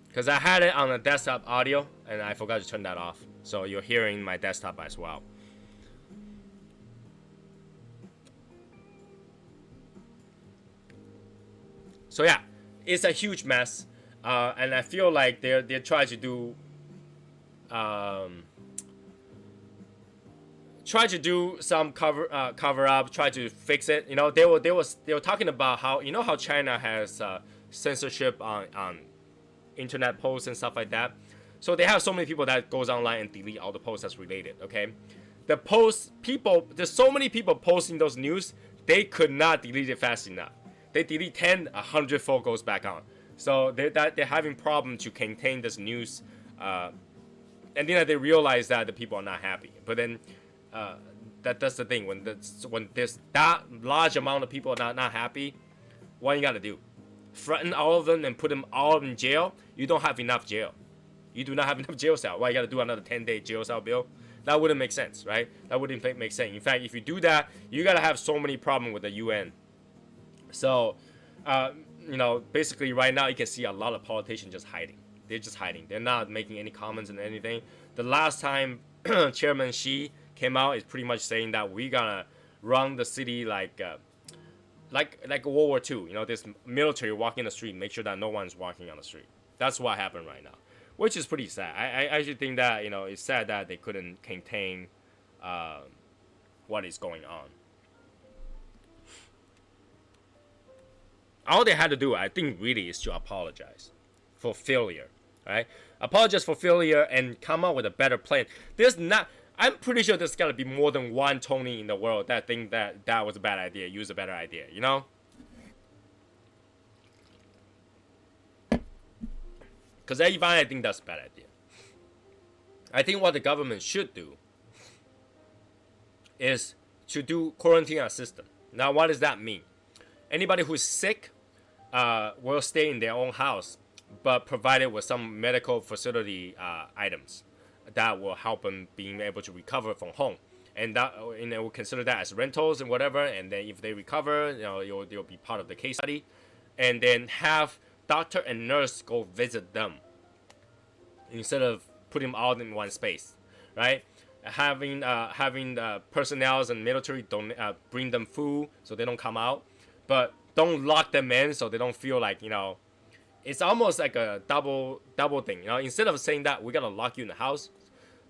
Speaker 2: Because I had it on the desktop audio and I forgot to turn that off. So you're hearing my desktop as well. So yeah, it's a huge mess, and I feel like they're trying to do some cover up, try to fix it. You know, they were talking about how, you know, how China has censorship on internet posts and stuff like that. So they have so many people that goes online and delete all the posts that's related. Okay, the posts people, there's so many people posting those news, they could not delete it fast enough. They delete 10, 100 fold goes back on. So they're having problem to contain this news, and then they realize that the people are not happy. But then that's the thing, when there's that large amount of people not happy, what you gotta do? Threaten all of them and put them all in jail? You don't have enough jail. You do not have enough jail cell. Why you gotta do another 10-day jail cell bill? That wouldn't make sense, right? That wouldn't make sense. In fact, if you do that, you gotta have so many problems with the UN. So, you know, basically right now you can see a lot of politicians just hiding. They're just hiding. They're not making any comments and anything. The last time Chairman Xi came out is pretty much saying that we're gonna run the city like World War II. You know, this military walking the street, make sure that no one's walking on the street. That's what happened right now, which is pretty sad. I actually think that, you know, it's sad that they couldn't contain what is going on. All they had to do, I think, really is to apologize for failure, right? Apologize for failure and come up with a better plan. I'm pretty sure there's got to be more than one Tony in the world that think that was a bad idea, use a better idea, you know? Because I think that's a bad idea. I think what the government should do is to do quarantine assistance. Now, what does that mean? Anybody who's sick will stay in their own house, but provided with some medical facility items that will help them being able to recover from home, and that, you know, we'll consider that as rentals and whatever. And then if they recover, you know, they'll be part of the case study, and then have doctor and nurse go visit them instead of putting them all in one space, right? Having personnel and military bring them food so they don't come out, but don't lock them in so they don't feel like, you know, it's almost like a double thing. You know, instead of saying that we're gonna lock you in the house,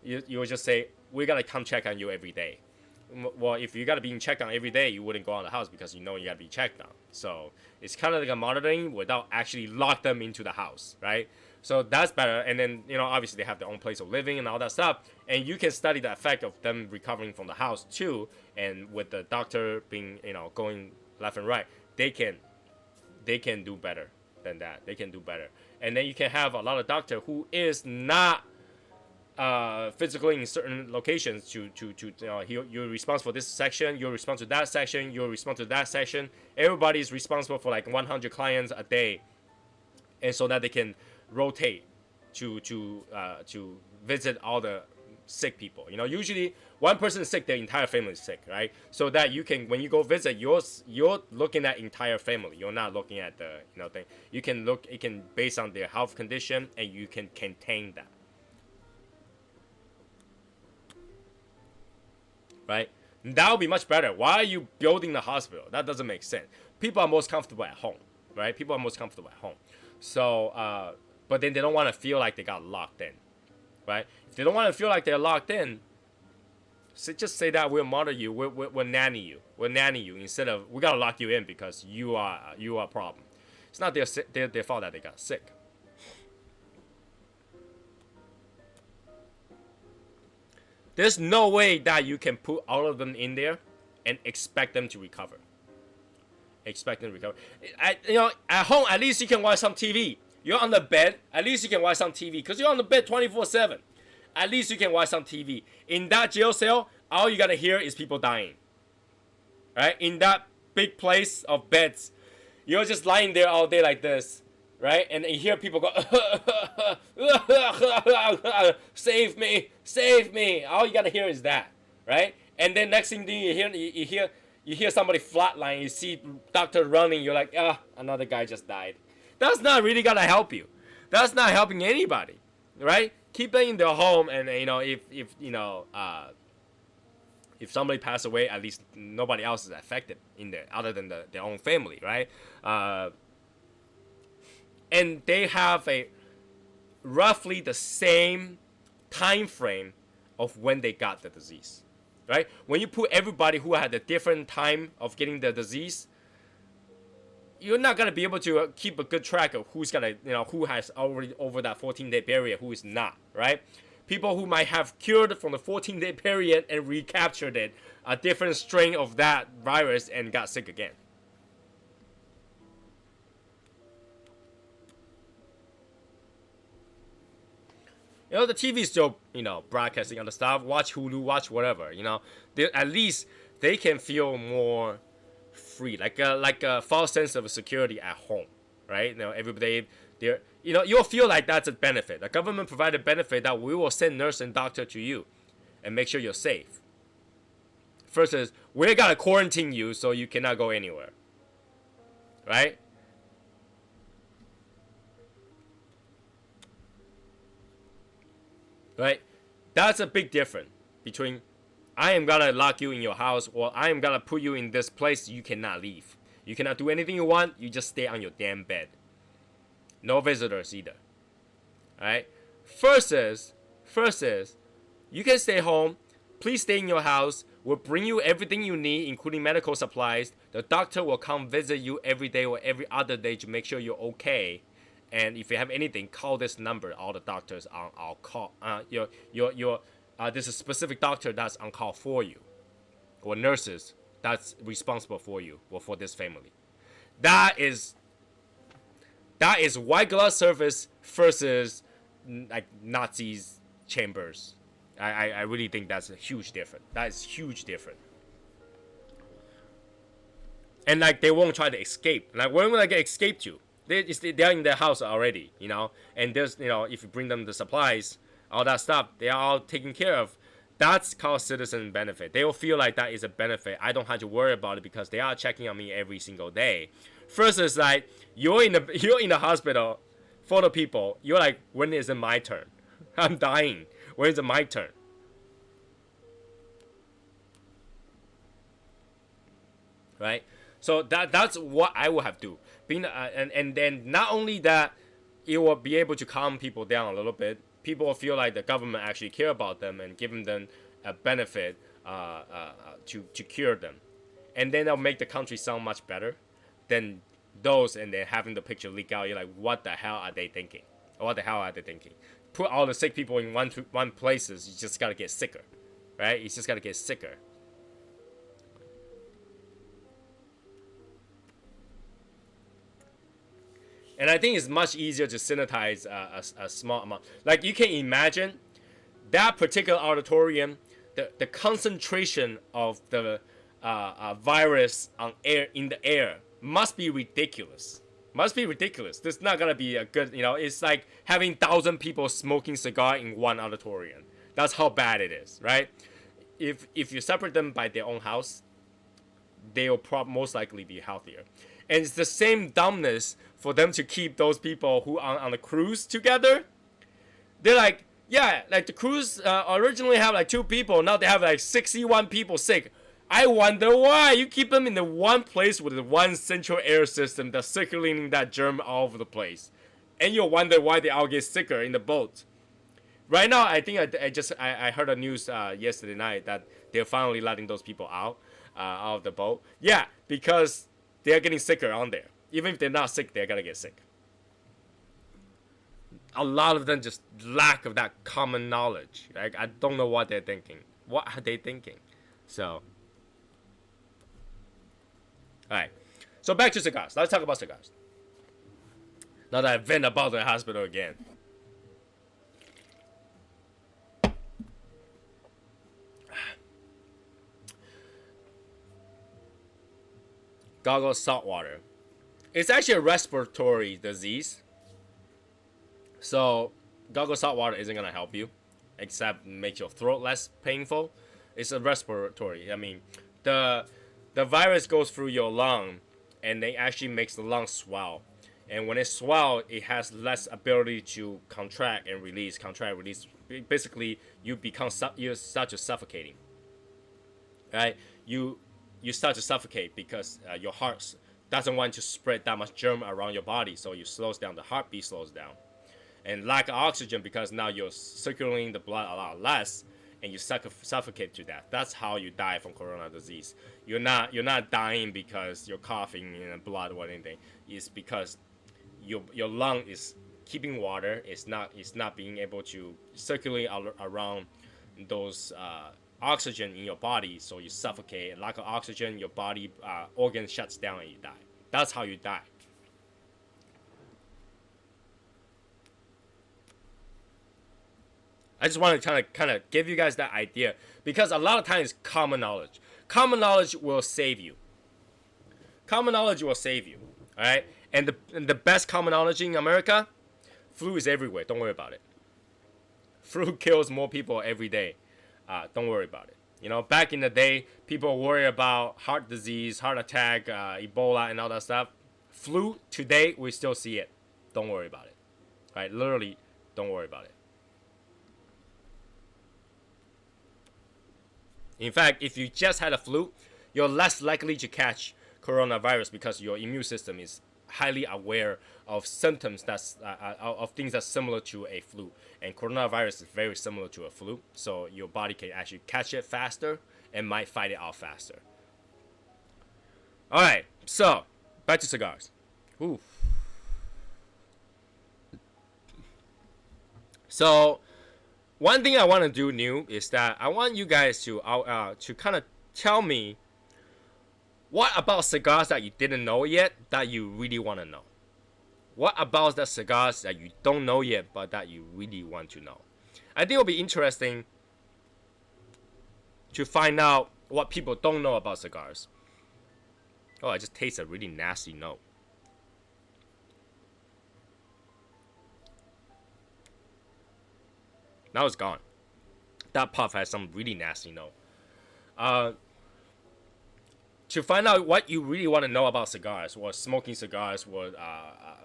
Speaker 2: you will just say we're gonna come check on you every day. Well, if you gotta be checked on every day, you wouldn't go out of the house because you know you gotta be checked on. So it's kind of like a monitoring without actually lock them into the house, right? So that's better. And then, you know, obviously they have their own place of living and all that stuff, and you can study the effect of them recovering from the house too. And with the doctor being, you know, going left and right, they can do better than that. They can do better. And then you can have a lot of doctor who is not physically in certain locations you're responsible for this section, you're responsible for that section, you're responsible for that section. Everybody's responsible for like 100 clients a day, and so that they can rotate to visit all the sick people. Usually one person is sick, their entire family is sick, right? So that you can, when you go visit, you're looking at entire family. You're not looking at the thing. You can look. It can based on their health condition, and you can contain that. Right? That would be much better. Why are you building the hospital? That doesn't make sense. People are most comfortable at home, right? People are most comfortable at home. So, but then they don't want to feel like they got locked in, right? If they don't want to feel like they're locked in, just say that we'll monitor you, we'll nanny you, instead of we gotta lock you in because you are a problem. It's not their fault that they got sick. There's no way that you can put all of them in there and expect them to recover. At home, at least you can watch some TV. You're on the bed, at least you can watch some TV because you're on the bed 24/7. At least you can watch some TV. In that jail cell, all you gotta hear is people dying. Right? In that big place of beds, you're just lying there all day like this. Right? And you hear people go, save me, save me. All you gotta hear is that, right? And then next thing you hear somebody flatline. You see doctor running. You're like, another guy just died. That's not really gonna help you. That's not helping anybody, right? Keep them in their home, and if somebody passed away, at least nobody else is affected in there other than their own family, right? And they have a roughly the same time frame of when they got the disease, right? When you put everybody who had a different time of getting the disease, you're not gonna be able to keep a good track of who's gonna, who has already over that 14-day period, who is not, right? People who might have cured from the 14-day period and recaptured it, a different strain of that virus, and got sick again. The TV is still, broadcasting other stuff. Watch Hulu, watch whatever. At least they can feel more free, like a false sense of security at home, right? Everybody, you'll feel like that's a benefit. The government provided benefit that we will send nurse and doctor to you, and make sure you're safe. Versus we're gonna quarantine you so you cannot go anywhere, right? Right? That's a big difference between I am gonna lock you in your house, or I am gonna put you in this place you cannot leave. You cannot do anything you want, you just stay on your damn bed. No visitors either. Alright? Versus, you can stay home, please stay in your house, we'll bring you everything you need, including medical supplies. The doctor will come visit you every day or every other day to make sure you're okay. And if you have anything, call this number. All the doctors are on call. There's a specific doctor that's on call for you, or nurses that's responsible for you or for this family. That is white glove service versus like Nazis chambers. I really think that's a huge difference. That is huge difference. And like they won't try to escape. Like when will I get escape to? They're in their house already, and there's, if you bring them the supplies, all that stuff, they are all taken care of. That's called citizen benefit. They will feel like that is a benefit. I don't have to worry about it because they are checking on me every single day. First is like, you're in the hospital for the people. You're like, when is it my turn? I'm dying. When is it my turn? Right? So that's what I would have to do. And then not only that, it will be able to calm people down a little bit. People will feel like the government actually care about them and giving them a benefit to cure them. And then that'll make the country sound much better than those, and then having the picture leak out. You're like, what the hell are they thinking? What the hell are they thinking? Put all the sick people in one places, you just gotta get sicker, right? You just gotta get sicker. And I think it's much easier to sanitize a small amount. Like, you can imagine that particular auditorium, the concentration of the virus in the air must be ridiculous. Must be ridiculous. This is not gonna be a good, it's like having 1,000 people smoking cigar in one auditorium. That's how bad it is, right? If you separate them by their own house, they will most likely be healthier. And it's the same dumbness for them to keep those people who are on the cruise together. They're like, yeah, like the cruise originally have like 2 people, now they have like 61 people sick. I wonder why you keep them in the one place with the one central air system that's circulating that germ all over the place, and you'll wonder why they all get sicker in the boat. Right now, I think I heard a news yesterday night that they're finally letting those people out of the boat. Yeah, because they're getting sicker on there. Even if they're not sick, they're gonna get sick. A lot of them just lack of that common knowledge. Like, I don't know what they're thinking. What are they thinking? So. Alright, so back to cigars. Let's talk about cigars. Now that I've been about the hospital again. Goggle salt water. It's actually a respiratory disease. So, goggle salt water isn't going to help you, except make your throat less painful. It's a respiratory. I mean, the virus goes through your lung, and it actually makes the lung swell. And when it swells, it has less ability to contract and release. Contract, release. Basically, you start to suffocating. Right? You start to suffocate because your heart doesn't want to spread that much germ around your body, so you slows down. The heartbeat slows down. And lack of oxygen because now you're circulating the blood a lot less, and you suffocate to death. That's how you die from corona disease. You're not dying because you're coughing in blood or anything. It's because your lung is keeping water. It's not being able to circulate around those oxygen in your body, so you suffocate. Lack of oxygen, your body organ shuts down and you die. That's how you die. I just want to kind of give you guys that idea, because a lot of times common knowledge. Common knowledge will save you. Common knowledge will save you. All right, and the best common knowledge in America, flu is everywhere. Don't worry about it. Flu kills more people every day. Don't worry about it. Back in the day, people worry about heart disease, heart attack, Ebola, and all that stuff. Flu, today, we still see it. Don't worry about it. Right? Literally, don't worry about it. In fact, if you just had a flu, you're less likely to catch coronavirus because your immune system is highly aware of symptoms of things that's similar to a flu. And coronavirus is very similar to a flu, so your body can actually catch it faster and might fight it out faster. Alright, so back to cigars. Ooh. So one thing I want to do new is that I want you guys to kind of tell me what about cigars that you didn't know yet that you really want to know. What about the cigars that you don't know yet but that you really want to know? I think it'll be interesting to find out what people don't know about cigars. Oh, I just taste a really nasty note. Now it's gone. That puff has some really nasty note. To find out what you really want to know about cigars, or smoking cigars, or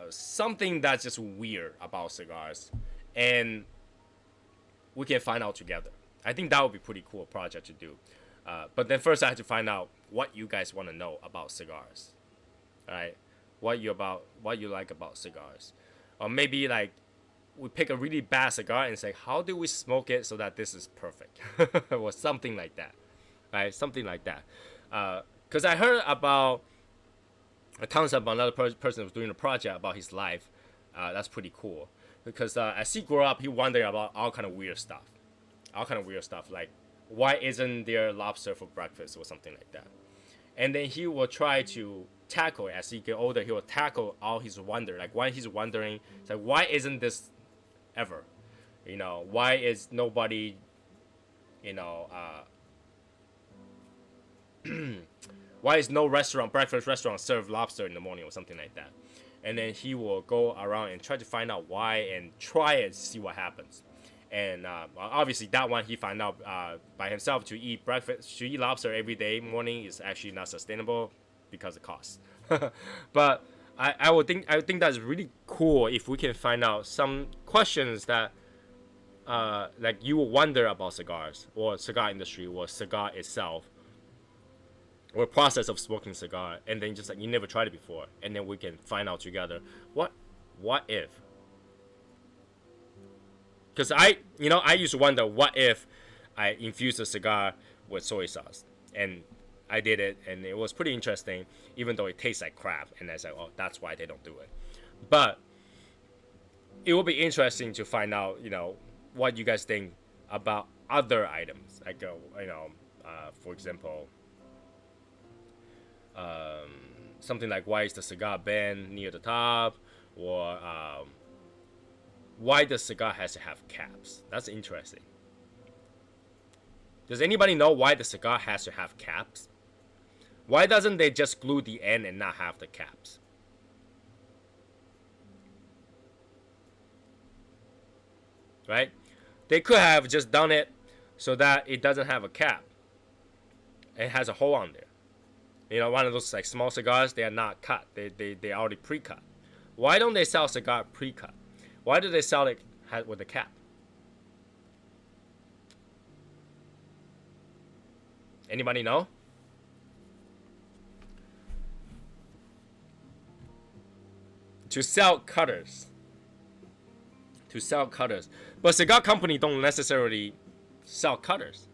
Speaker 2: something that's just weird about cigars, and we can find out together. I think that would be a pretty cool project to do. But then first I have to find out what you guys want to know about cigars. Alright? What you like about cigars. Or maybe like we pick a really bad cigar and say, how do we smoke it so that this is perfect? Or something like that. Right? Something like that. Because I heard about a concept about another person was doing a project about his life. That's pretty cool. Because as he grew up, he wondered about all kind of weird stuff. Like, why isn't there lobster for breakfast or something like that? And then he will try to tackle it. As he get older, he will tackle all his wonder. Like, why he's wondering, it's like, why isn't this ever? You know, why is nobody, you know, why is no breakfast restaurant serve lobster in the morning or something like that? And then he will go around and try to find out why and try it to see what happens. And obviously that one he found out by himself to eat lobster every day morning is actually not sustainable because of cost. But I would think that's really cool if we can find out some questions that like you will wonder about cigars or cigar industry or cigar itself or process of smoking cigar, and then just like you never tried it before, and then we can find out together what if. Because I used to wonder what if I infused a cigar with soy sauce, and I did it, and it was pretty interesting, even though it tastes like crap. And I said, oh, that's why they don't do it. But it will be interesting to find out, what you guys think about other items, like for example, something like why is the cigar band near the top, or why the cigar has to have caps. That's interesting. Does anybody know why the cigar has to have caps? Why doesn't they just glue the end and not have the caps? Right? They could have just done it so that it doesn't have a cap. It has a hole on there. One of those like small cigars, they are not cut. They already pre-cut. Why don't they sell cigar pre-cut? Why do they sell it with a cap? Anybody know? To sell cutters. But cigar company don't necessarily sell cutters.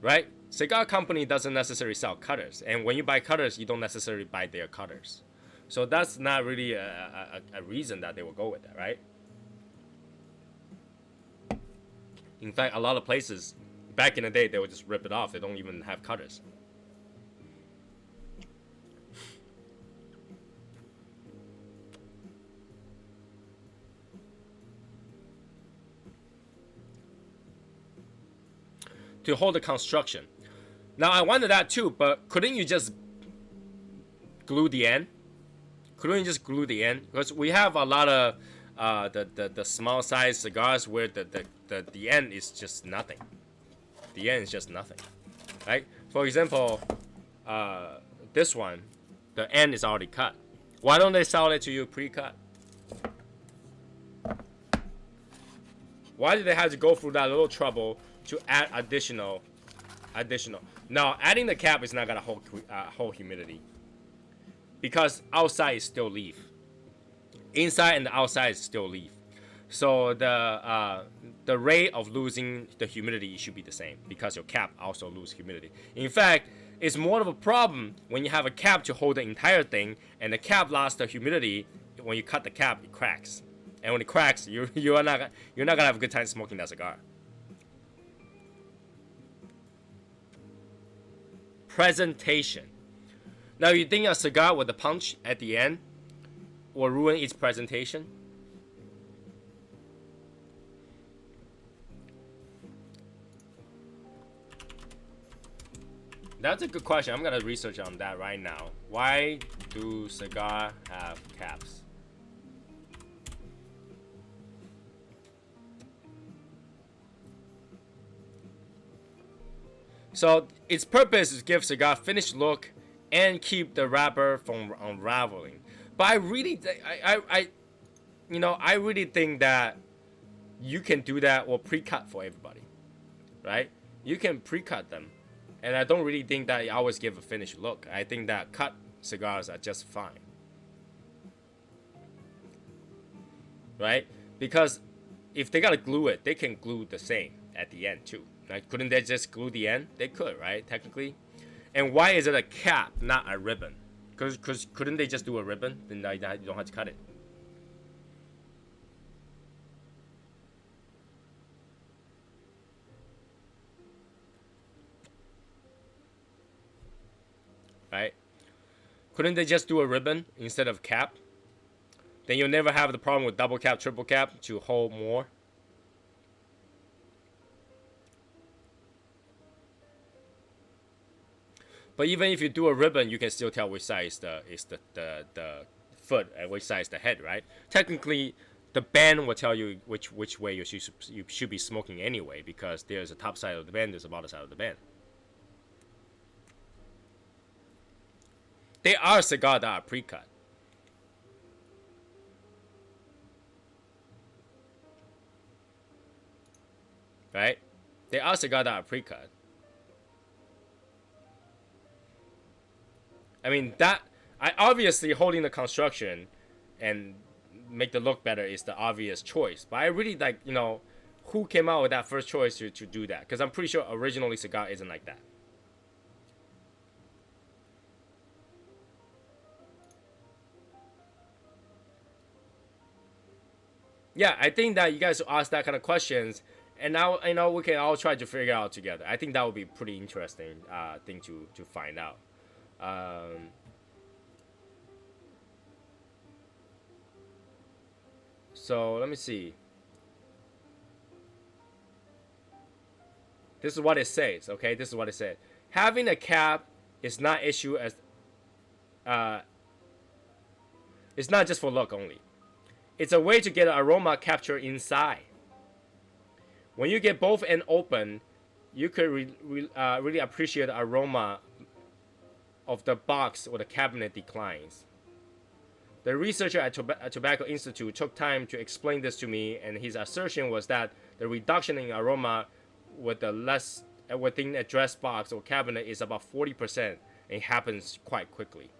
Speaker 2: Right? Cigar company doesn't necessarily sell cutters. And when you buy cutters, you don't necessarily buy their cutters. So that's not really a reason that they will go with that, right? In fact, a lot of places, back in the day, they would just rip it off. They don't even have cutters. To hold the construction. Now, I wonder that too, but couldn't you just glue the end? Couldn't you just glue the end? Because we have a lot of the small size cigars where the end is just nothing. The end is just nothing, right? For example, this one, the end is already cut. Why don't they sell it to you pre-cut? Why do they have to go through that little trouble to add additional? Now, adding the cap is not gonna hold humidity, because outside is still leaf. Inside and the outside is still leaf. So the rate of losing the humidity should be the same, because your cap also loses humidity. In fact, it's more of a problem when you have a cap to hold the entire thing, and the cap lost the humidity. When you cut the cap, it cracks, and when it cracks, you're not gonna have a good time smoking that cigar. Presentation. Now, you think a cigar with a punch at the end will ruin its presentation? That's a good question. I'm gonna research on that right now. Why do cigars have caps? So its purpose is to give cigar finished look and keep the wrapper from unraveling. But I really think that you can do that or pre-cut for everybody, right? You can pre-cut them, and I don't really think that it always give a finished look. I think that cut cigars are just fine, right? Because if they gotta glue it, they can glue the same at the end too. Like, couldn't they just glue the end? They could, right? Technically. And why is it a cap, not a ribbon? Because couldn't they just do a ribbon? Then you don't have to cut it. Right? Couldn't they just do a ribbon instead of cap? Then you'll never have the problem with double cap, triple cap to hold more. But even if you do a ribbon, you can still tell which side is the foot and which side is the head, right? Technically, the band will tell you which way you should be smoking anyway, because there's a top side of the band, there's a bottom side of the band. There are cigars that are pre-cut. Right? There are cigars that are pre-cut. I mean, that, I obviously holding the construction and make the look better is the obvious choice. But I really like, you know, who came out with that first choice to do that? Because I'm pretty sure originally Cigar isn't like that. Yeah, I think that you guys ask that kind of questions, and now, you know, we can all try to figure it out together. I think that would be a pretty interesting thing to find out. So let me see. This is what it says. Okay, this is what it said. Having a cap is not issue as it's not just for look only. It's a way to get an aroma capture inside. When you get both ends open, you could really appreciate the aroma of the box or the cabinet declines. The researcher at Tobacco Institute took time to explain this to me, and his assertion was that the reduction in aroma with within a dress box or cabinet is about 40%, and it happens quite quickly.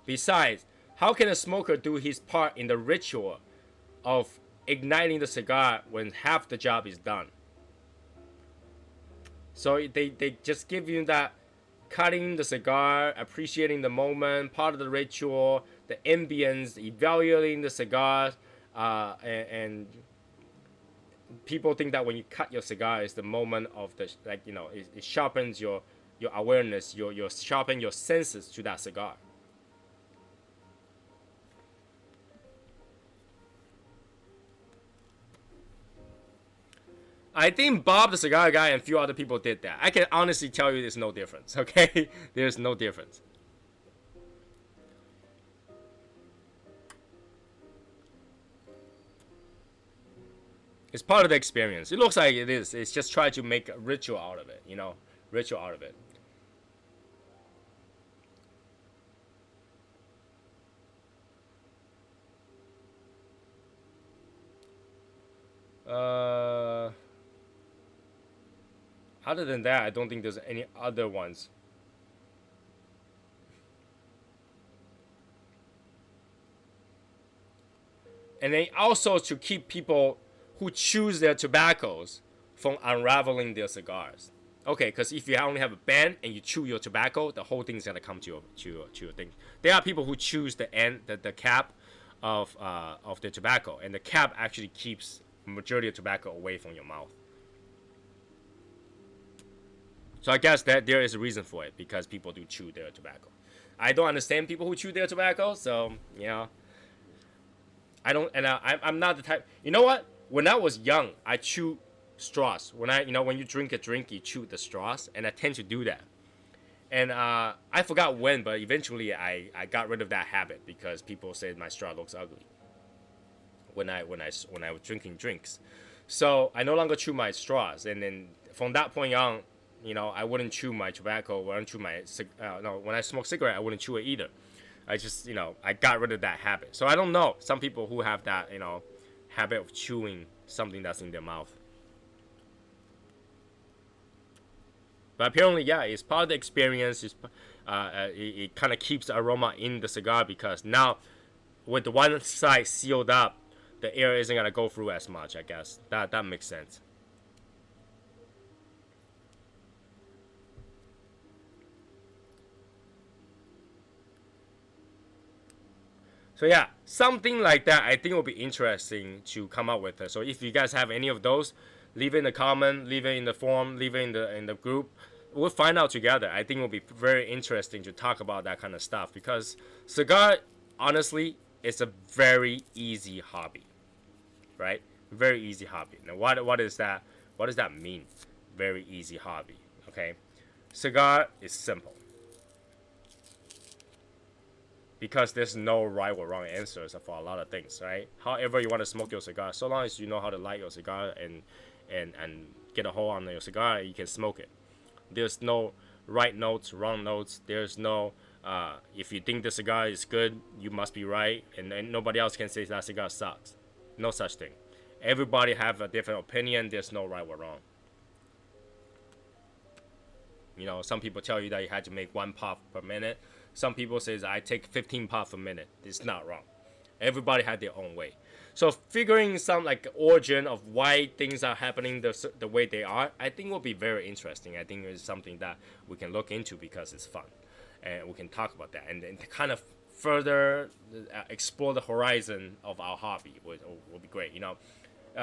Speaker 2: Besides, how can a smoker do his part in the ritual of igniting the cigar when half the job is done? So they just give you that cutting the cigar, appreciating the moment, part of the ritual, the ambience, evaluating the cigar, and people think that when you cut your cigar is the moment of the, like, you know, it sharpens your awareness, your sharpen your senses to that cigar. I think Bob the cigar guy and a few other people did that. I can honestly tell you there's no difference, okay? There's no difference. It's part of the experience. It looks like it is. It's just try to make a ritual out of it, you know? Ritual out of it. Other than that, I don't think there's any other ones. And then also to keep people who choose their tobaccos from unraveling their cigars. Okay, because if you only have a band and you chew your tobacco, the whole thing's gonna come to your thing. There are people who choose the end, the cap of the tobacco, and the cap actually keeps majority of tobacco away from your mouth. So I guess that there is a reason for it, because people do chew their tobacco. I don't understand people who chew their tobacco, so, you know, I don't, and I'm not the type. You know what? When I was young, I chewed straws. When you drink a drink, you chew the straws, and I tend to do that. And I forgot when, but eventually I got rid of that habit because people said my straw looks ugly when I was drinking drinks. So I no longer chew my straws, and then from that point on, you know, I wouldn't chew my tobacco. When I smoke cigarette, I wouldn't chew it either. I just, you know, I got rid of that habit. So I don't know some people who have that, you know, habit of chewing something that's in their mouth. But apparently, yeah, it's part of the experience. It kind of keeps the aroma in the cigar, because now with the one side sealed up, the air isn't gonna go through as much. I guess that makes sense. So yeah, something like that I think will be interesting to come up with. So if you guys have any of those, leave it in the comment, leave it in the forum, leave it in the group. We'll find out together. I think it will be very interesting to talk about that kind of stuff, because cigar, honestly, is a very easy hobby, right? Very easy hobby. Now, what is that? What does that mean? Very easy hobby. Okay, cigar is simple because there's no right or wrong answers for a lot of things, right? However you want to smoke your cigar, so long as you know how to light your cigar and get a hold on your cigar, you can smoke it. There's no right notes, wrong notes. There's no if you think the cigar is good, you must be right, and nobody else can say that cigar sucks. No such thing. Everybody have a different opinion. There's no right or wrong. You know, some people tell you that you had to make 1 puff per minute. Some people says I take 15 puffs a minute. It's not wrong. Everybody had their own way. So figuring some like origin of why things are happening the way they are, I think will be very interesting. I think it's something that we can look into because it's fun, and we can talk about that and kind of further explore the horizon of our hobby will be great. You know,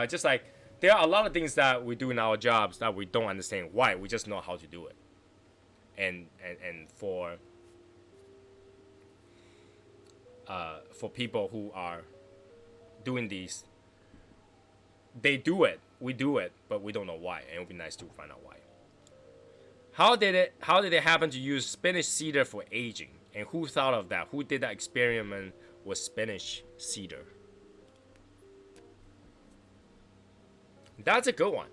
Speaker 2: just like there are a lot of things that we do in our jobs that we don't understand why. We just know how to do it, and for people who are doing these, they do it, we do it, but we don't know why, and it would be nice to find out why. How did it happen to use Spanish cedar for aging, and who thought of that? Who did that experiment with Spanish cedar? That's a good one.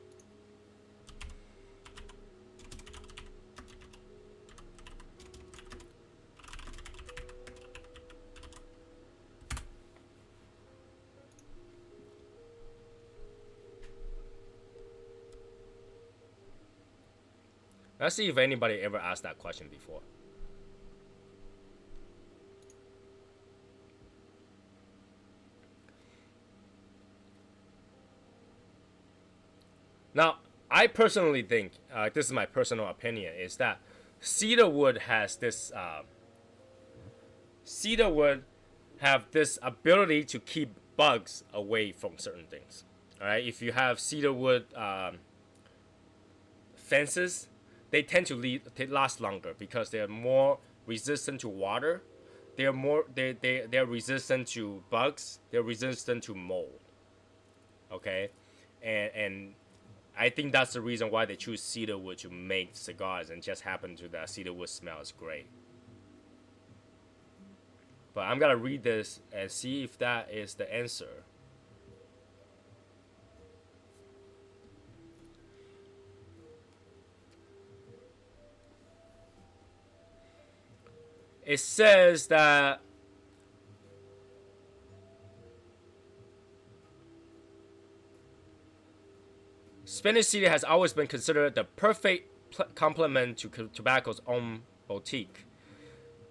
Speaker 2: Let's see if anybody ever asked that question before. Now, I personally think, this is my personal opinion, is that cedar wood has this, cedar wood have this ability to keep bugs away from certain things. All right, if you have cedar wood fences, they tend to last longer because they're more resistant to water. They're resistant to bugs. They're resistant to mold. Okay, and I think that's the reason why they choose cedar wood to make cigars, and just happen to that cedar wood smells great. But I'm gonna read this and see if that is the answer. It says that Spanish cedar has always been considered the perfect complement to tobacco's own boutique.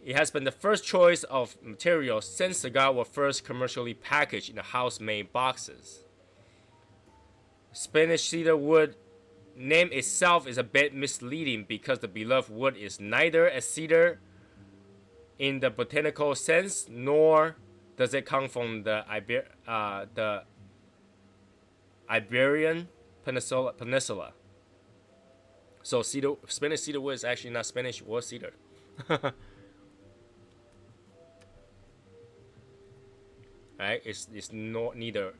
Speaker 2: It has been the first choice of material since cigars were first commercially packaged in the house-made boxes. Spanish cedar wood name itself is a bit misleading because the beloved wood is neither a cedar in the botanical sense, nor does it come from the Iberian Peninsula. So Spanish cedar wood is actually not Spanish or cedar. Right? It's neither.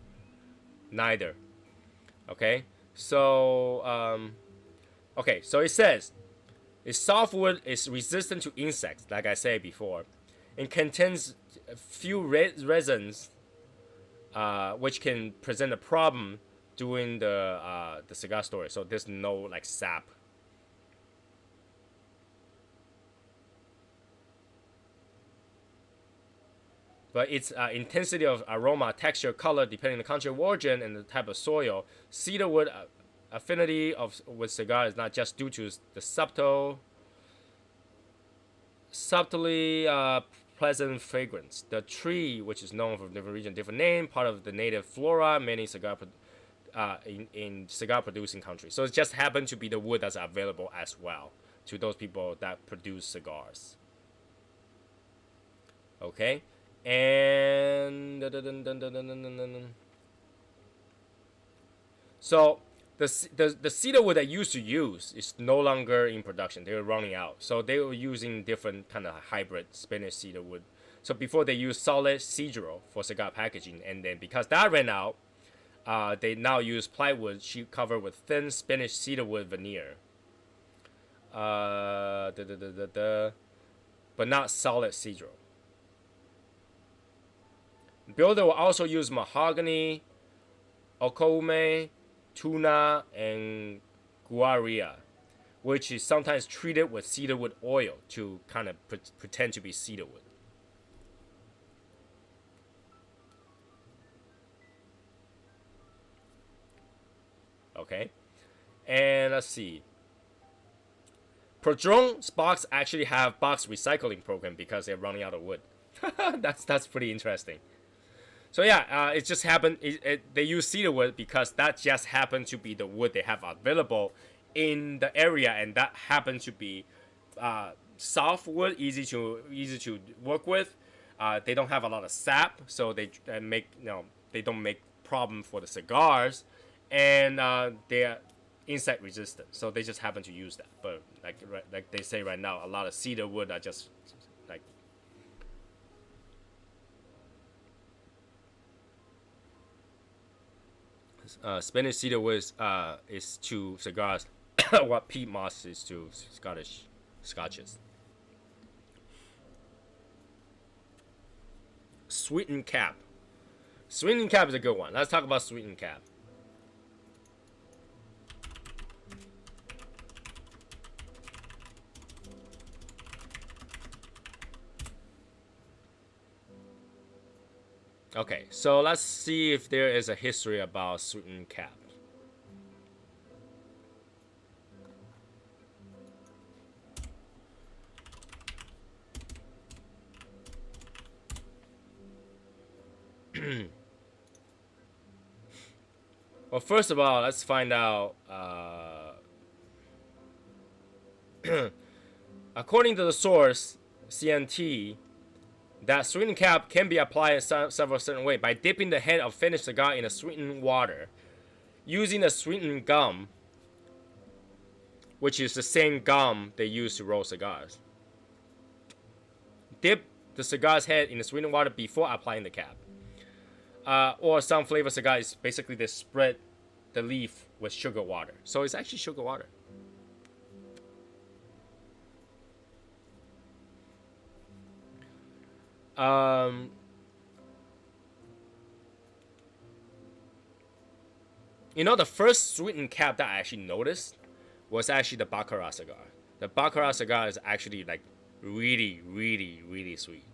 Speaker 2: Okay. So okay. So it says, its softwood is resistant to insects, like I said before, and contains few resins, which can present a problem during the cigar storage. So there's no like sap. But its intensity of aroma, texture, color, depending on the country of origin and the type of soil, cedar wood affinity with cigar is not just due to the subtly pleasant fragrance. The tree, which is known for different region, different name, part of the native flora, many cigar in cigar producing countries. So it just happened to be the wood that's available as well to those people that produce cigars. Okay, and so the cedar wood that used to use is no longer in production. They were running out, so they were using different kind of hybrid Spanish cedar wood. So before they used solid cedro for cigar packaging, and then because that ran out, They now use plywood sheet covered with thin Spanish cedarwood veneer. But not solid cedro. Builder will also use mahogany, okoume, tuna, and guaria, which is sometimes treated with cedarwood oil to kind of pretend to be cedarwood. Okay, and let's see. Padron's box actually have box recycling program because they're running out of wood. that's pretty interesting. So yeah, it just happened. They use cedar wood because that just happened to be the wood they have available in the area, and that happens to be soft wood, easy to work with. They don't have a lot of sap, so they they don't make problem for the cigars, and they're insect resistant. So they just happen to use that. But like they say right now, a lot of cedar wood are just like. Spanish cedar wood is to cigars what peat moss is to scotches. Sweetened cap. Sweetened cap is a good one. Let's talk about sweetened cap. Okay, so let's see if there is a history about sweetened cap. Well, first of all, let's find out. According to the source, CNT, that sweetened cap can be applied several certain ways by dipping the head of finished cigar in a sweetened water, using a sweetened gum, which is the same gum they use to roll cigars. Dip the cigar's head in the sweetened water before applying the cap. Or some flavor cigar is basically they spread the leaf with sugar water. So it's actually sugar water. The first sweetened cap that I actually noticed was actually the Baccarat cigar. The Baccarat cigar is actually like really, really, really sweet.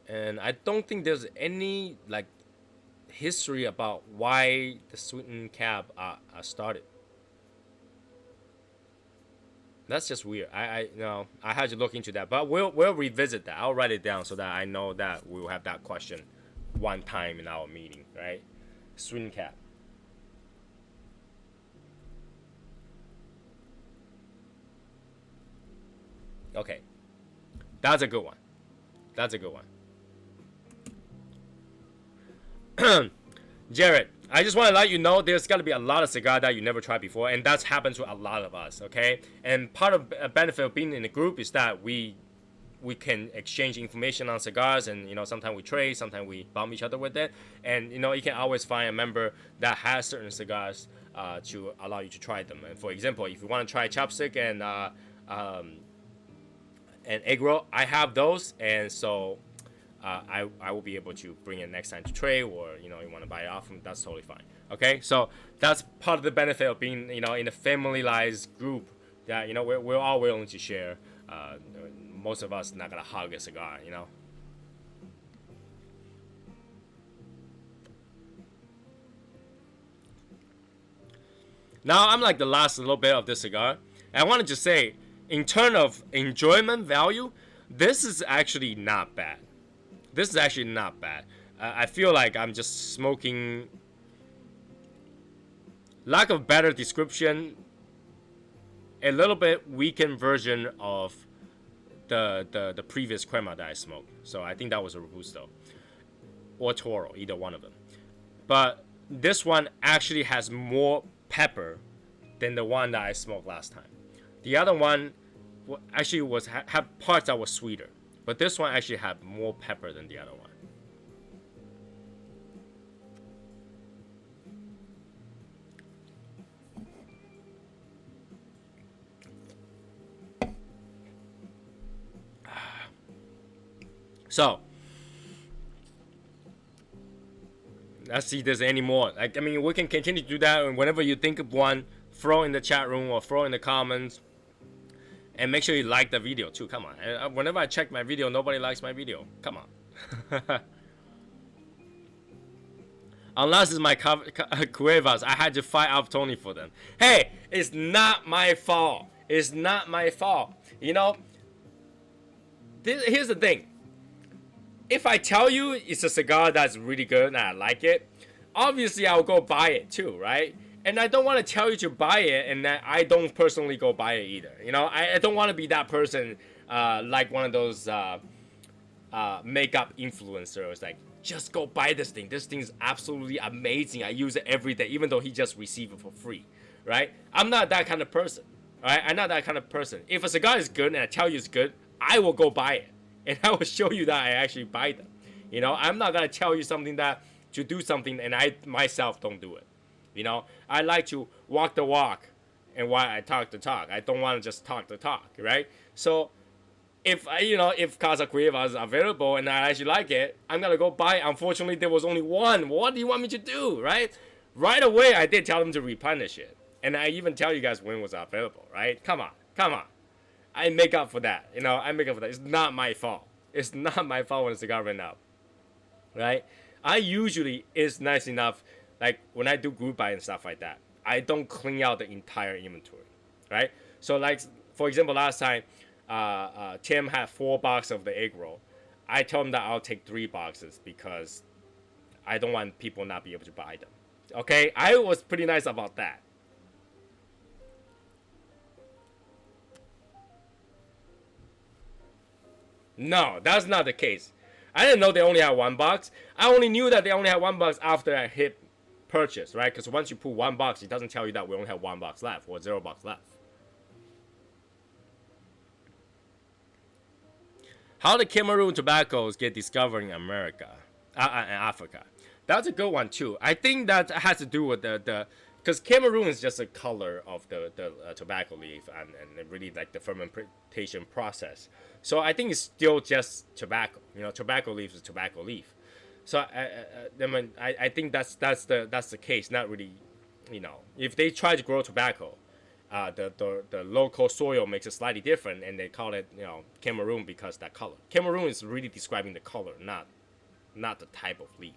Speaker 2: And I don't think there's any like history about why the sweetened cap are started. That's just weird. I had to look into that, but we'll revisit that. I'll write it down so that I know that we'll have that question one time in our meeting, right? Sweetened cap. Okay, that's a good one. That's a good one. Jared, I just want to let you know there's got to be a lot of cigar that you never tried before, and that's happened to a lot of us, okay? And part of a benefit of being in a group is that we can exchange information on cigars, and sometimes we trade, sometimes we bump each other with it, and you can always find a member that has certain cigars to allow you to try them. And for example, if you want to try chopstick and egg roll, I have those, and so I will be able to bring it next time to trade, or you want to buy it off them. That's totally fine. Okay, so that's part of the benefit of being in a family-sized group. That we're all willing to share. Most of us not gonna hog a cigar. Now I'm like the last little bit of this cigar. And I wanted to say, in terms of enjoyment value, this is actually not bad. This is actually not bad. I feel like I'm just smoking, lack of better description, a little bit weakened version of the previous Crema that I smoked. So I think that was a Robusto or Toro, either one of them. But this one actually has more pepper than the one that I smoked last time. The other one actually had parts that were sweeter. But this one actually had more pepper than the other one. So, let's see if there's any more. Like, I mean, we can continue to do that, and whenever you think of one, throw in the chat room or throw in the comments. And make sure you like the video too. Come on. Whenever I check my video, nobody likes my video. Come on. Unless it's my Cuevas, I had to fight off Tony for them. Hey, it's not my fault. It's not my fault. You know, here's the thing. If I tell you it's a cigar that's really good and I like it, obviously I'll go buy it too, right? And I don't want to tell you to buy it and that I don't personally go buy it either. You know, I don't want to be that person like one of those makeup influencers. Like, just go buy this thing. This thing is absolutely amazing. I use it every day, even though he just received it for free, right? I'm not that kind of person, right? I'm not that kind of person. If a cigar is good and I tell you it's good, I will go buy it. And I will show you that I actually buy them. You know, I'm not going to tell you something that to do something and I myself don't do it. You know, I like to walk the walk and while I talk the talk. I don't want to just talk the talk, right? So if if Casa Cueva is available and I actually like it, I'm going to go buy it. Unfortunately, there was only one. What do you want me to do, right? Right away, I did tell them to replenish it. And I even tell you guys when it was available, right? Come on. I make up for that. You know, I make up for that. It's not my fault. It's not my fault when the cigar ran out, right? I usually is nice enough, like when I do group buy and stuff like that, I don't clean out the entire inventory, right? So like, for example, last time, Tim had 4 boxes of the egg roll. I told him that I'll take 3 boxes because I don't want people not be able to buy them. Okay, I was pretty nice about that. No, that's not the case. I didn't know they only had 1 box. I only knew that they only had 1 box after I hit purchase, right? Because once you put 1 box, it doesn't tell you that we only have 1 box left or 0 box left. How the Cameroon tobaccos get discovered in America, Africa? That's a good one too. I think that has to do with the because Cameroon is just a color of the tobacco leaf and really like the fermentation process. So I think it's still just tobacco. You know, tobacco leaf is tobacco leaf. So I think that's the case. Not really, you know, if they try to grow tobacco, the local soil makes it slightly different, and they call it, you know, Cameroon because that color. Cameroon is really describing the color, not the type of leaf.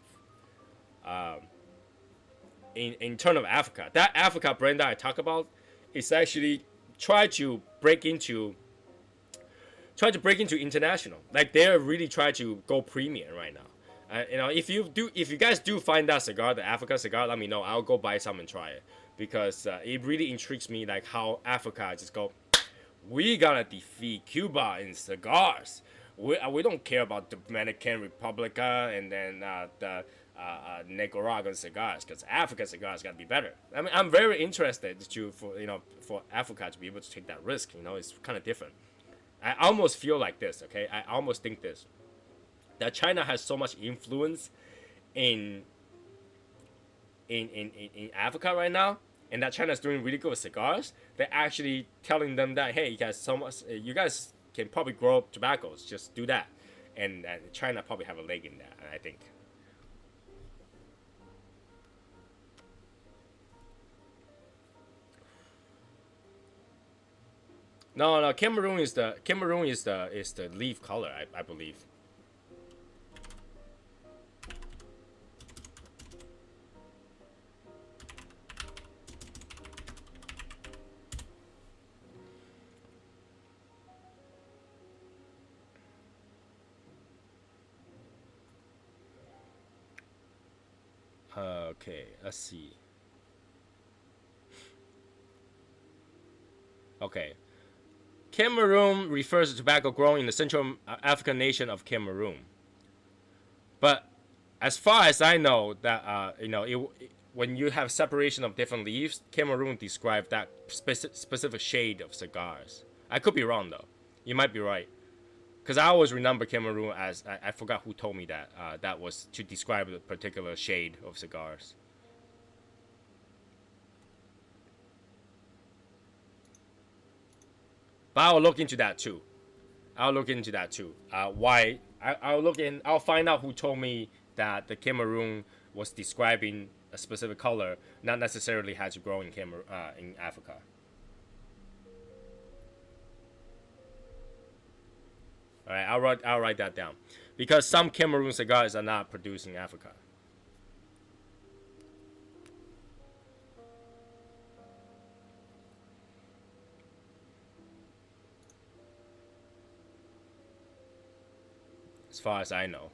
Speaker 2: In terms of Africa, that Africa brand that I talk about is actually try to break into international. Like they're really trying to go premium right now. You know, if you guys do find that cigar, the Africa cigar, let me know. I'll go buy some and try it because it really intrigues me, like how Africa just go, we gotta defeat Cuba in cigars. We don't care about the Dominican Republic and then the Nicaraguan cigars, because African cigars gotta be better. I mean, I'm very interested for Africa to be able to take that risk. You know, it's kind of different. I almost feel like this. Okay, I almost think this, that China has so much influence in Africa right now, and that China's doing really good with cigars. They're actually telling them that, hey, you guys can probably grow tobaccos, just do that, and China probably have a leg in that, I think. No, Cameroon is the leaf color, I believe. Okay, let's see. Okay. Cameroon refers to tobacco grown in the Central African nation of Cameroon. But as far as I know, that when you have separation of different leaves, Cameroon describes that specific shade of cigars. I could be wrong though. You might be right. because I always remember Cameroon as I forgot who told me that that was to describe a particular shade of cigars. But I'll look into that too. Why? I'll find out who told me that the Cameroon was describing a specific color, not necessarily had to grow in in Africa. All right, I'll write that down, because some Cameroon cigars are not produced in Africa. As far as I know.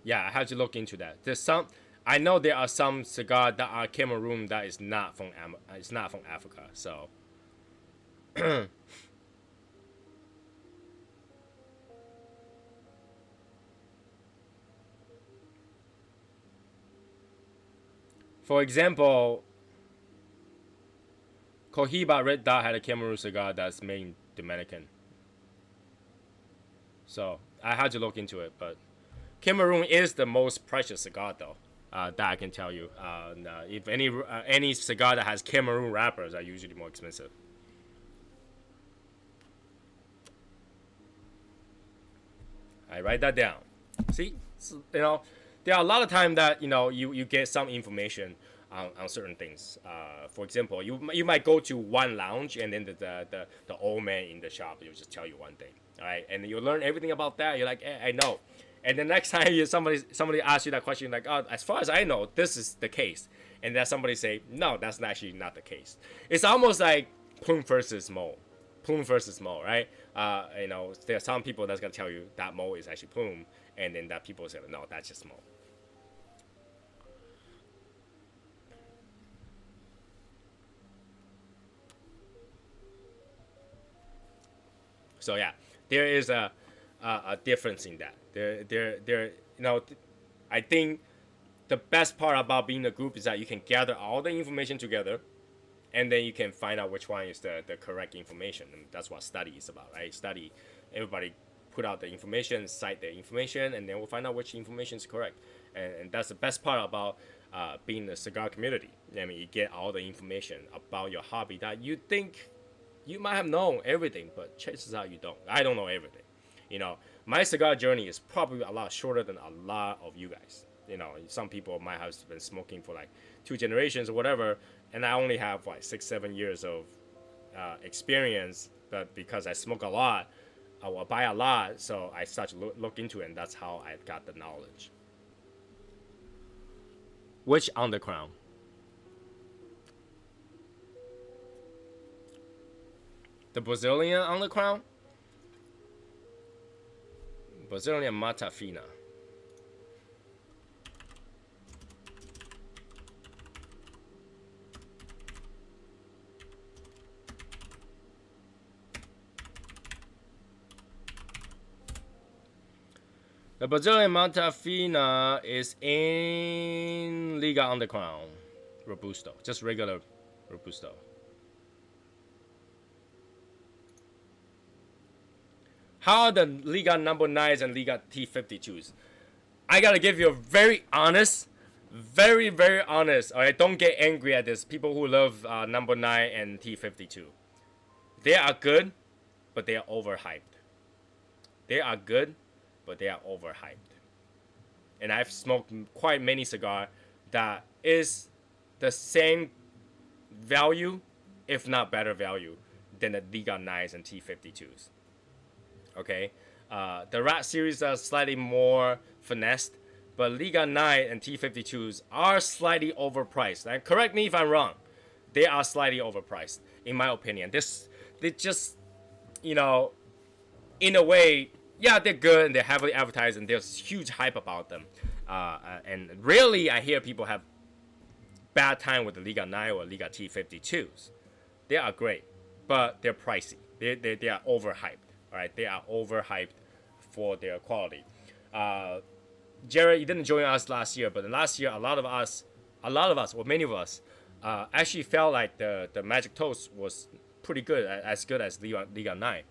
Speaker 2: Yeah, I had to look into that. I know there are some cigars that are Cameroon that is not from Africa. So, for example, Cohiba Red Dot had a Cameroon cigar that's made in Dominican. So I had to look into it, but Cameroon is the most precious cigar, though. That I can tell you. If any cigar that has Cameroon wrappers are usually more expensive. I write that down. See, so, there are a lot of times that you get some information on certain things. For example, you might go to one lounge and then the old man in the shop will just tell you one thing, all right, and you learn everything about that. You're like, I know. And the next time somebody asks you that question, like, oh, as far as I know, this is the case, and then somebody say, no, that's actually not the case. It's almost like plume versus mole, right? There are some people that's gonna tell you that mole is actually plume, and then that people say, no, that's just mole. So yeah, there is a difference in that. I think the best part about being a group is that you can gather all the information together, and then you can find out which one is the correct information. And that's what study is about, right? Study, everybody put out the information, cite the information, and then we'll find out which information is correct. And that's the best part about being a cigar community. I mean, you get all the information about your hobby that you think you might have known everything, but chances are you don't. I don't know everything. My cigar journey is probably a lot shorter than a lot of you guys. Some people might have been smoking for like 2 generations or whatever, and I only have like 6-7 years of experience. But because I smoke a lot, I will buy a lot, so I start to look into it, and that's how I got the knowledge. Which on the crown? The Brazilian on the crown? Brazilian Mata Fina. The Brazilian Mata Fina is in Liga on the crown. Robusto. Just regular Robusto. How are the Liga number 9s and Liga T52s? I gotta give you a very honest, very, very honest. Alright, don't get angry at this. People who love number 9 and T52. They are good, but they are overhyped. They are good, but they are overhyped. And I've smoked quite many cigars that is the same value, if not better value, than the Liga 9s and T52s. Okay, the Rat series are slightly more finessed, but Liga 9 and T52s are slightly overpriced. And correct me if I'm wrong, they are slightly overpriced, in my opinion. They just, in a way, yeah, they're good and they're heavily advertised and there's huge hype about them. And rarely I hear people have bad time with the Liga 9 or Liga T52s. They are great, but they're pricey. They are overhyped. All right, they are overhyped for their quality. Jared, you didn't join us last year, but last year a lot of us, or many of us, actually felt like the Magic Toast was pretty good, as good as Liga 9.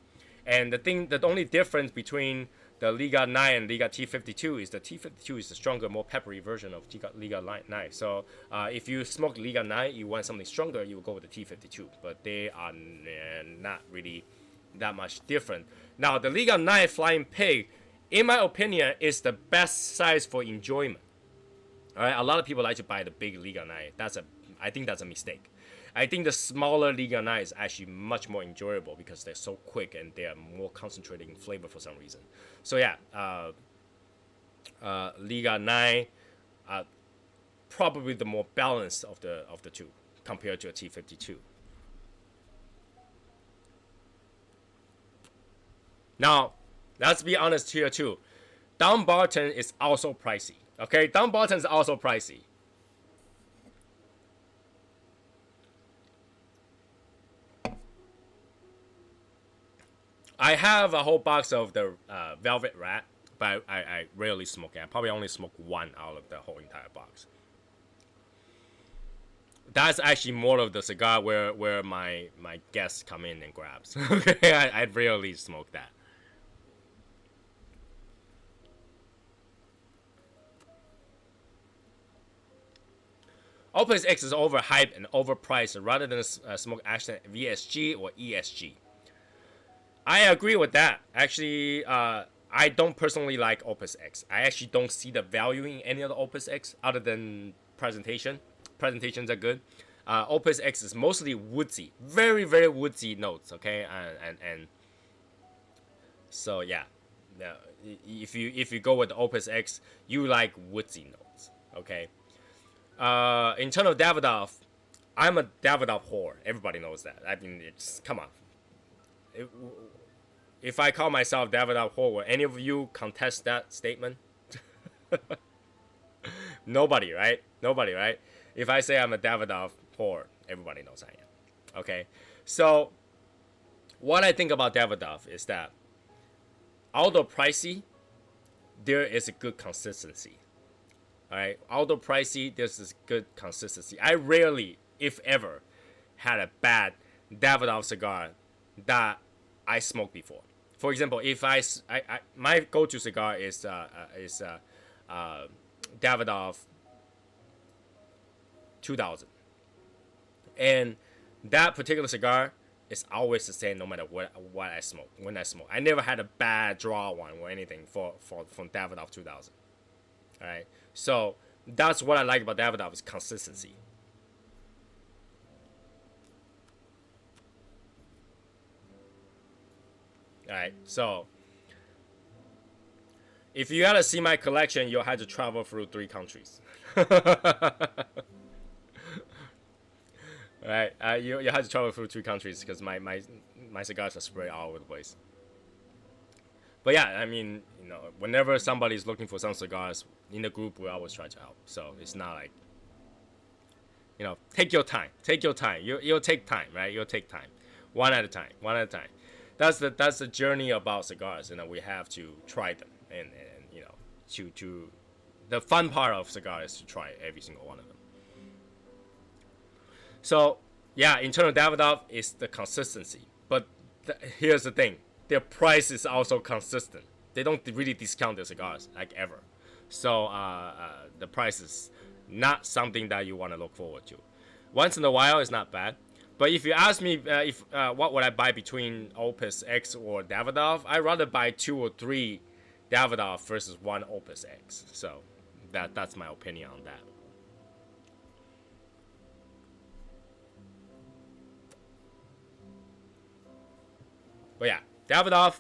Speaker 2: And the only difference between the Liga 9 and Liga T52 is the T52 is the stronger, more peppery version of Liga 9. So if you smoke Liga 9, you want something stronger, you will go with the T52. But they are not really that much different. Now, the Liga 9 Flying Pig, in my opinion, is the best size for enjoyment. All right, a lot of people like to buy the big Liga 9. I think that's a mistake. I think the smaller Liga 9 is actually much more enjoyable because they're so quick and they are more concentrated in flavor for some reason. So yeah, Liga 9, probably the more balanced of the two compared to a T52. Now, let's be honest here too. Dumbarton is also pricey. Okay, Dumbarton is also pricey. I have a whole box of the Velvet Rat, but I rarely smoke it. I probably only smoke one out of the whole entire box. That's actually more of the cigar where my guests come in and grabs. Okay, I rarely smoke that. Opus X is overhyped and overpriced rather than smoke Ashton VSG or ESG. I agree with that. Actually, I don't personally like Opus X. I actually don't see the value in any of the Opus X other than presentation. Presentations are good. Opus X is mostly woodsy, very very woodsy notes. Okay, and so yeah, if you go with the Opus X, you like woodsy notes. Okay. In terms of Davidoff, I'm a Davidoff whore. Everybody knows that. I mean, it's come on. If I call myself Davidoff whore, will any of you contest that statement? Nobody, right? Nobody, right? If I say I'm a Davidoff whore, everybody knows I am. Okay, so what I think about Davidoff is that although pricey, there is a good consistency. All right, although pricey, there's this good consistency. I rarely, if ever, had a bad Davidoff cigar that I smoked before. For example, if my go-to cigar is Davidoff 2000, and that particular cigar is always the same no matter what I smoke. When I smoke, I never had a bad draw one or anything from Davidoff 2000. All right, so that's what I like about Davidoff is consistency. All right, so if you gotta see my collection, you'll have to travel through 3 countries. All right, you have to travel through 3 countries because my cigars are spread all over the place. But yeah, I mean, whenever somebody's looking for some cigars in the group, we always try to help. So it's not like, take your time. Take your time. You'll take time, right? You'll take time, one at a time. That's the journey about cigars. We have to try them, and to the fun part of cigars is to try every single one of them. So yeah, internal Davidoff is the consistency, but here's the thing: their price is also consistent. They don't really discount their cigars like ever. So the price is not something that you want to look forward to. Once in a while, it's not bad. But if you ask me what would I buy between Opus X or Davidoff, I'd rather buy 2 or 3 Davidoff versus 1 Opus X. So that's my opinion on that. But yeah, Davidoff,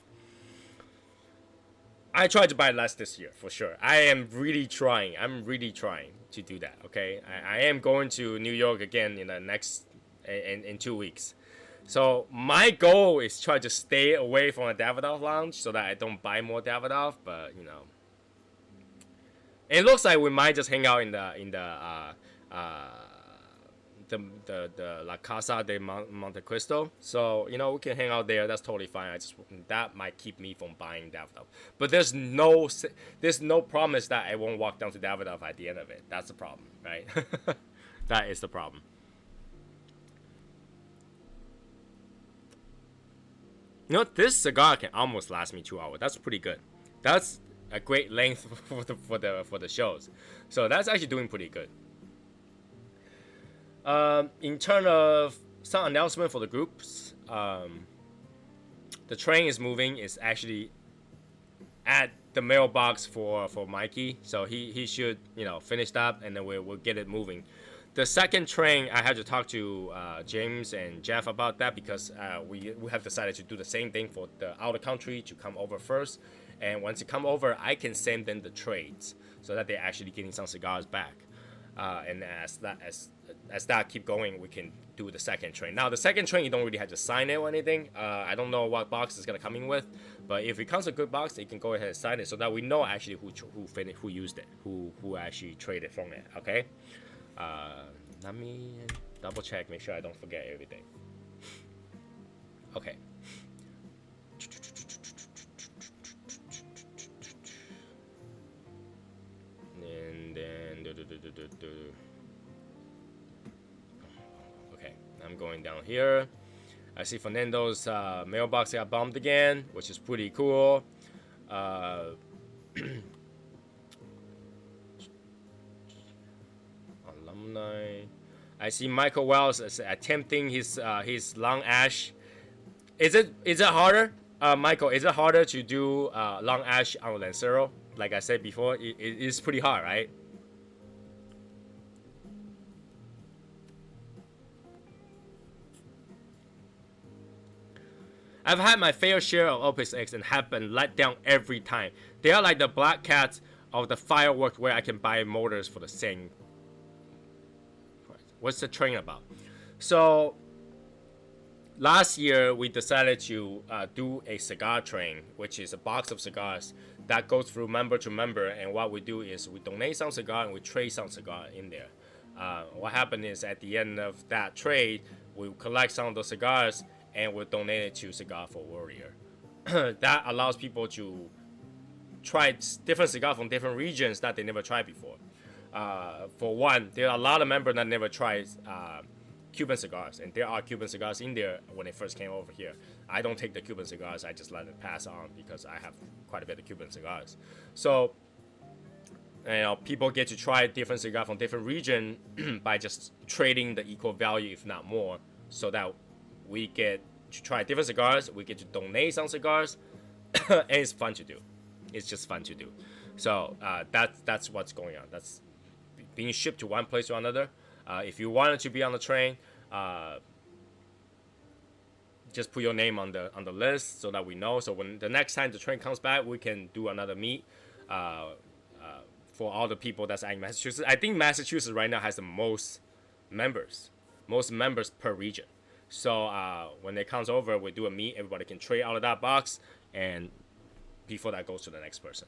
Speaker 2: I tried to buy less this year for sure. I am really trying. I'm really trying to do that. Okay, I am going to New York again in the next in 2 weeks. So my goal is try to stay away from a Davidoff lounge so that I don't buy more Davidoff. But it looks like we might just hang out in the the La Casa de Monte Cristo. So you know we can hang out there. That's totally fine. That might keep me from buying Davidoff. But there's no promise that I won't walk down to Davidoff at the end of it. That's the problem, right? That is the problem. You know, this cigar can almost last me 2 hours. That's pretty good. That's a great length for the shows. So that's actually doing pretty good. In terms of some announcement for the groups, the train is moving. It's actually at the mailbox for Mikey, so he should finish that, and then we'll get it moving. The second train, I had to talk to James and Jeff about that because we have decided to do the same thing for the out of country to come over first, and once it come over, I can send them the trades so that they're actually getting some cigars back. And as that keep going, we can do the second train. Now the second train, you don't really have to sign it or anything. I don't know what box it's gonna come in with, but if it comes a good box, you can go ahead and sign it so that we know actually who used it, who actually traded from it. Okay. Let me double check, make sure I don't forget everything. Okay. And then okay, I'm going down here. I see Fernando's mailbox got bombed again, which is pretty cool. Alumni. I see Michael Wells is attempting his long ash. Is it harder, Michael? Is it harder to do long ash on Lancero? Like I said before, it is pretty hard, right? I've had my fair share of Opus X and have been let down every time. They are like the black cats of the fireworks where I can buy motors for the same. What's the train about? So last year we decided to do a cigar train, which is a box of cigars that goes through member to member. And what we do is we donate some cigar and we trade some cigar in there. What happened is at the end of that trade, we collect some of those cigars and we donate it to Cigar for Warrior. That allows people to try different cigars from different regions that they never tried before. For one, there are a lot of members that never tried Cuban cigars, and there are Cuban cigars in there when they first came over here. I don't take the Cuban cigars, I just let it pass on because I have quite a bit of Cuban cigars. So, people get to try different cigars from different region by just trading the equal value, if not more, so that we get to try different cigars, we get to donate some cigars, and it's fun to do. It's just fun to do. So that's what's going on. That's being shipped to one place to another. If you wanted to be on the train, just put your name on the list so that we know. So when the next time the train comes back, we can do another meet for all the people that's in Massachusetts. I think Massachusetts right now has the most members per region. So when it comes over, we do a meet. Everybody can trade out of that box, and before that goes to the next person.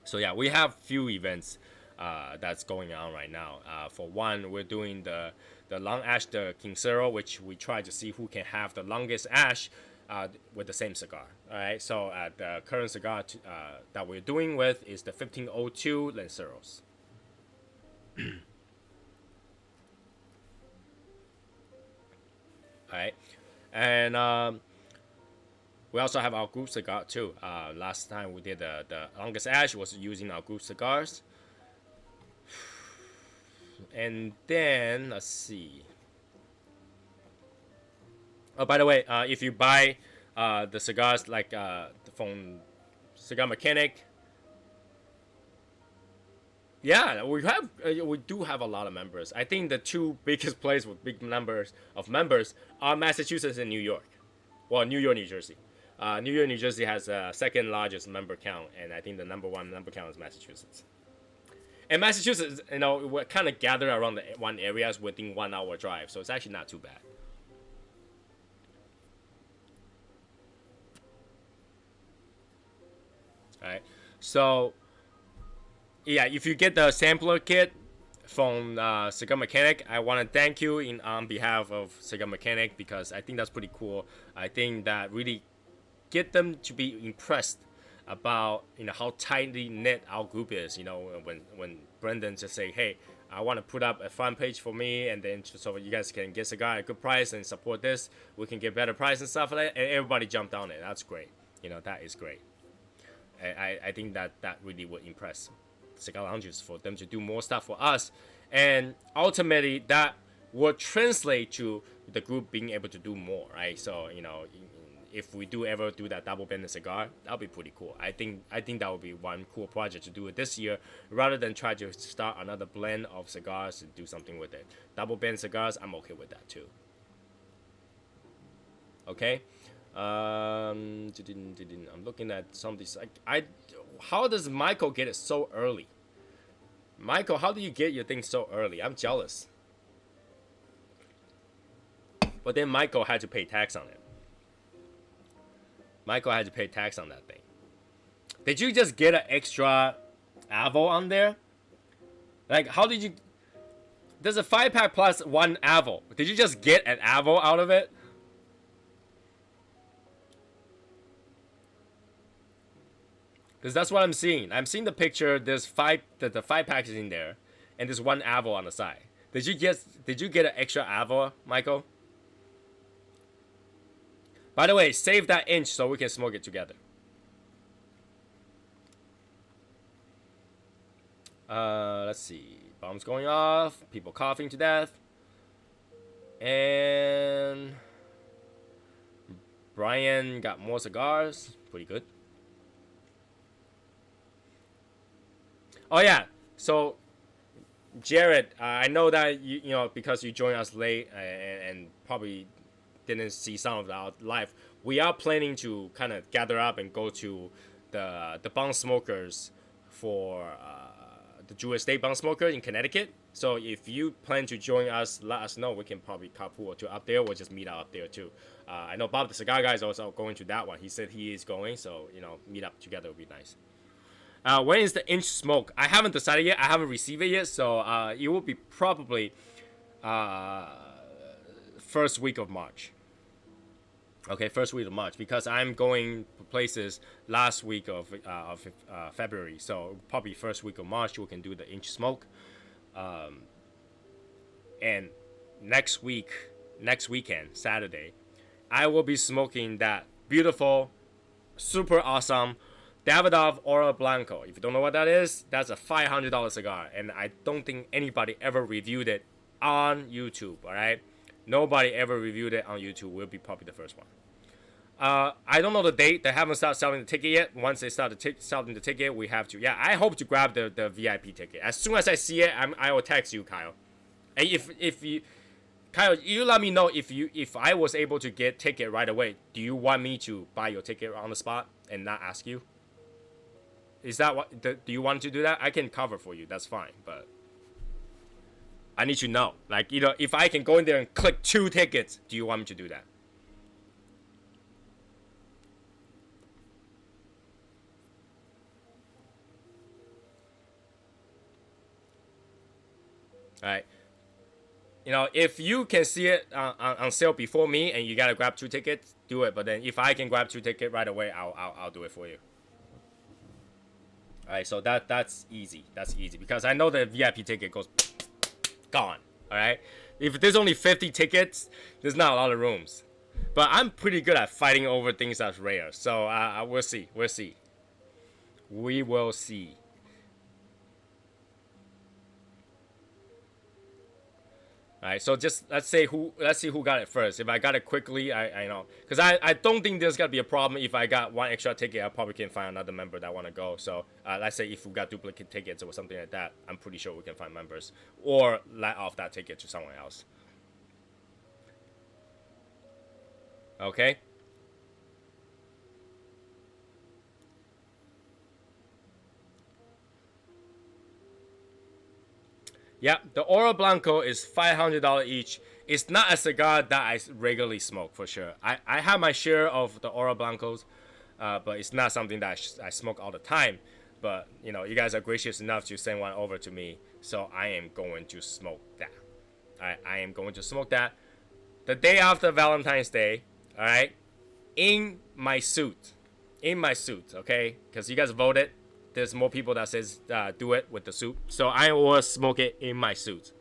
Speaker 2: So yeah, we have few events that's going on right now. For one, we're doing the long ash, the Quincero, which we try to see who can have the longest ash with the same cigar. All right. So the current cigar that we're doing with is the 1502 Lanceros. All right, and we also have our group cigar too. Last time we did the longest ash was using our group cigars. And then let's see. Oh, by the way, if you buy the cigars like from Cigar Mechanic, yeah, we do have a lot of members. I think the two biggest places with big numbers of members are Massachusetts and New York. Well, New York, New Jersey. New York, New Jersey has the second largest member count, and I think the number one member count is Massachusetts. And Massachusetts, we're kind of gathered around the one areas within 1 hour drive, so it's actually not too bad. All right, so yeah, if you get the sampler kit, from Cigar Mechanic. I want to thank you on behalf of Cigar Mechanic, because I think that's pretty cool. I think that really get them to be impressed about how tightly knit our group is. When Brendan just say, hey, I want to put up a fan page for me, and then so you guys can get cigar at a good price and support this. We can get better price and stuff like that, and everybody jumped on it. That's great. That is great. I think that really would impress cigar lounges for them to do more stuff for us, and ultimately that would translate to the group being able to do more, right? So if we do ever do that double bend cigar, that'll be pretty cool. I think that would be one cool project to do it this year, rather than try to start another blend of cigars and do something with it. Double bend cigars, I'm okay with that too. Okay. I'm looking at some of these. How does Michael get it so early? Michael, how do you get your thing so early? I'm jealous. But then Michael had to pay tax on it. Michael had to pay tax on that thing. Did you just get an extra Avo on there? Like, how did you... There's a 5-pack plus 1 Avo. Did you just get an Avo out of it? Because that's what I'm seeing. I'm seeing the picture. There's the 5 packs in there, and there's 1 Avo on the side. Did you get an extra Avo, Michael? By the way, save that inch so we can smoke it together. Let's see. Bombs going off. People coughing to death. And Brian got more cigars. Pretty good. Oh yeah. So Jared, I know that you because you joined us late and probably didn't see some of our live. We are planning to kind of gather up and go to the bong smokers for the Jewish State Bong Smoker in Connecticut. So if you plan to join us, let us know. We can probably carpool or two up there. We'll just meet up there too. I know Bob the Cigar Guy is also going to that one. He said he is going, so meet up together would be nice. When is the inch smoke? I haven't decided yet. I haven't received it yet, so it will be probably first week of March. Okay, first week of March, because I'm going places last week of February, so probably first week of March we can do the inch smoke. And next weekend, Saturday, I will be smoking that beautiful, super awesome Davidoff Oro Blanco. If you don't know what that is, that's a $500 cigar, and I don't think anybody ever reviewed it on YouTube. All right, nobody ever reviewed it on YouTube. We'll be probably the first one. I don't know the date. They haven't started selling the ticket yet. Once they start selling the ticket, we have to. Yeah, I hope to grab the VIP ticket as soon as I see it. I will text you, Kyle. And if you, Kyle, you let me know if I was able to get ticket right away. Do you want me to buy your ticket on the spot and not ask you? Is that what? Do you want to do that? I can cover for you. That's fine, but I need to know. Like, if I can go in there and click 2 tickets, do you want me to do that? All right. If you can see it on sale before me and you gotta grab 2 tickets, do it. But then if I can grab 2 tickets right away, I'll do it for you. All right, so that's easy. That's easy because I know the VIP ticket goes gone. All right, if there's only 50 tickets, there's not a lot of rooms. But I'm pretty good at fighting over things that's rare. So we'll see. We'll see. We will see. All right, so just let's see who got it first. If I got it quickly, I know, because I don't think there's gonna be a problem. If I got 1 extra ticket, I probably can find another member that want to go. So let's say if we got duplicate tickets or something like that, I'm pretty sure we can find members or let off that ticket to someone else. Okay. Yeah, the Oro Blanco is $500 each. It's not a cigar that I regularly smoke, for sure. I have my share of the Oro Blancos, but it's not something that I smoke all the time. but you know, you guys are gracious enough to send one over to me, so I am going to smoke that. I am going to smoke that the day after Valentine's Day. All right, in my suit, okay? Because you guys voted. There's more people that says do it with the suit, so I will smoke it in my suit.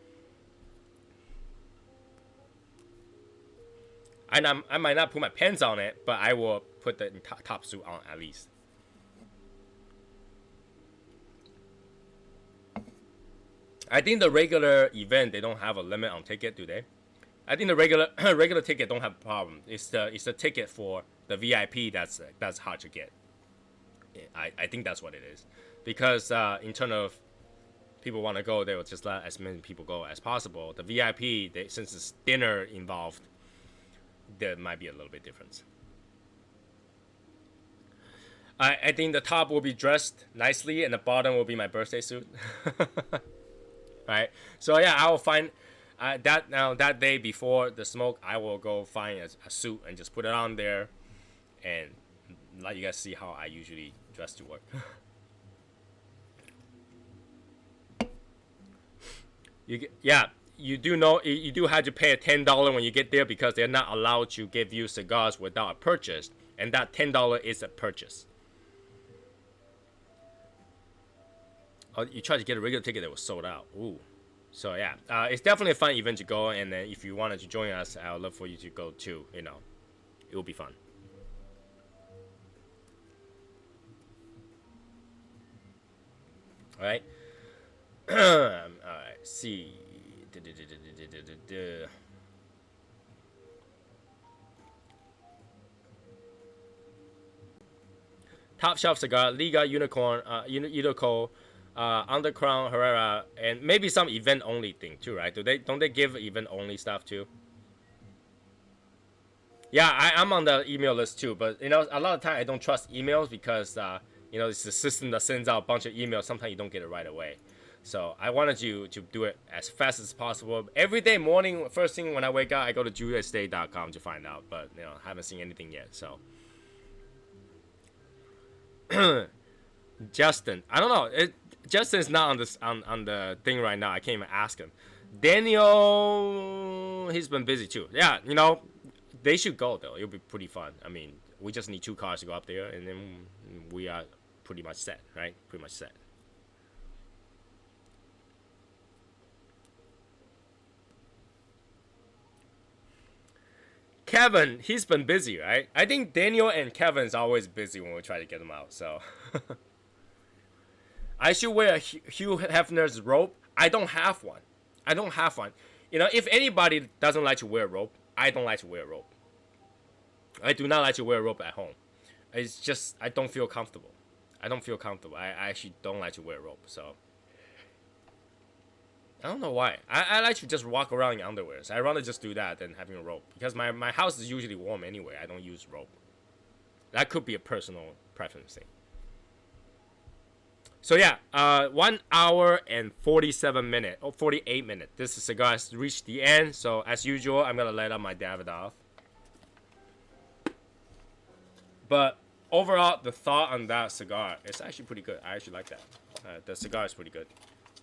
Speaker 2: And I might not put my pants on it, but I will put the top suit on at least. I think the regular event, they don't have a limit on ticket, do they? I think the regular ticket don't have a problem. It's the ticket for the VIP that's hard to get. I think that's what it is, because in terms of people want to go, they will just let as many people go as possible. The VIP, since it's dinner involved, there might be a little bit difference. I think the top will be dressed nicely and the bottom will be my birthday suit. Right? So yeah, I will find that day before the smoke, I will go find a suit and just put it on there and let you guys see how I usually dress to work. You do know you do have to pay a $10 when you get there, because they're not allowed to give you cigars without a purchase, and that $10 is a purchase. Oh, you tried to get a regular ticket that was sold out. Ooh. So yeah, it's definitely a fun event to go, and then if you wanted to join us, I would love for you to go too. You know, it will be fun. All right. All right. See. Top shelf cigar, Liga, Unicorn, Unico, Undercrown, Herrera, and maybe some event only thing too, right? Don't they give event only stuff too? Yeah, I'm on the email list too, but you know, a lot of time I don't trust emails because you know, it's the system that sends out a bunch of emails. Sometimes you don't get it right away. So I wanted you to do it as fast as possible. Every day morning, first thing when I wake up, I go to juliusday.com to find out, but you know, I haven't seen anything yet. So Justin, I don't know. Justin's not on this on the thing right now. I can't even ask him. Daniel, he's been busy too. Yeah, you know, they should go though. It'll be pretty fun. I mean, we just need 2 cars to go up there, and then we are pretty much set, right? Pretty much set. Kevin, he's been busy, right? I think Daniel and Kevin's always busy when we try to get them out, so. I should wear a Hugh Hefner's robe. I don't have one. You know, if anybody doesn't like to wear a robe, I don't like to wear a robe. I do not like to wear a robe at home. It's just, I don't feel comfortable. I actually don't like to wear a robe, so. I don't know why. I like to just walk around in underwear. So I'd rather just do that than having a robe. Because my house is usually warm anyway. I don't use robe. That could be a personal preference thing. So yeah, 1 hour and 47 minutes. Oh, 48 minutes. This cigar has reached the end. So as usual, I'm going to let out my Davidoff. But overall, the thought on that cigar is actually pretty good. I actually like that. The cigar is pretty good.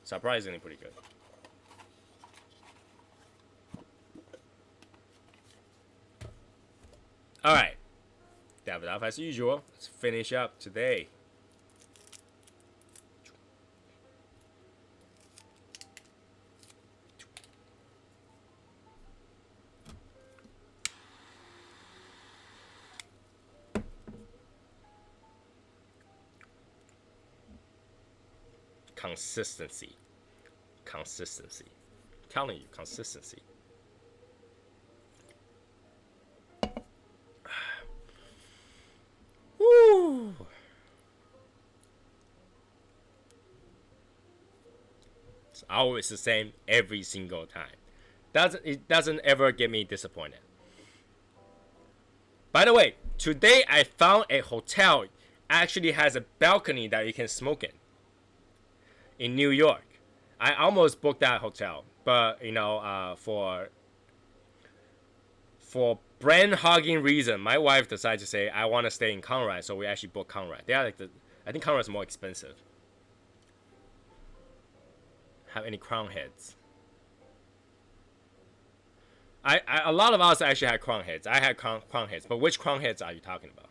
Speaker 2: Surprisingly pretty good. Alright, Davidoff as usual. Let's finish up today. Consistency. I'm telling you, consistency. Woo! It's always the same every single time. It doesn't ever get me disappointed. By the way, today I found a hotel actually has a balcony that you can smoke in New York. I almost booked that hotel, but you know, for brand hogging reason, my wife decided to say I want to stay in Conrad, so we actually booked Conrad. They are like I think Conrad's more expensive. Have any crown heads? A lot of us actually had crown heads. I had crown heads, but which crown heads are you talking about?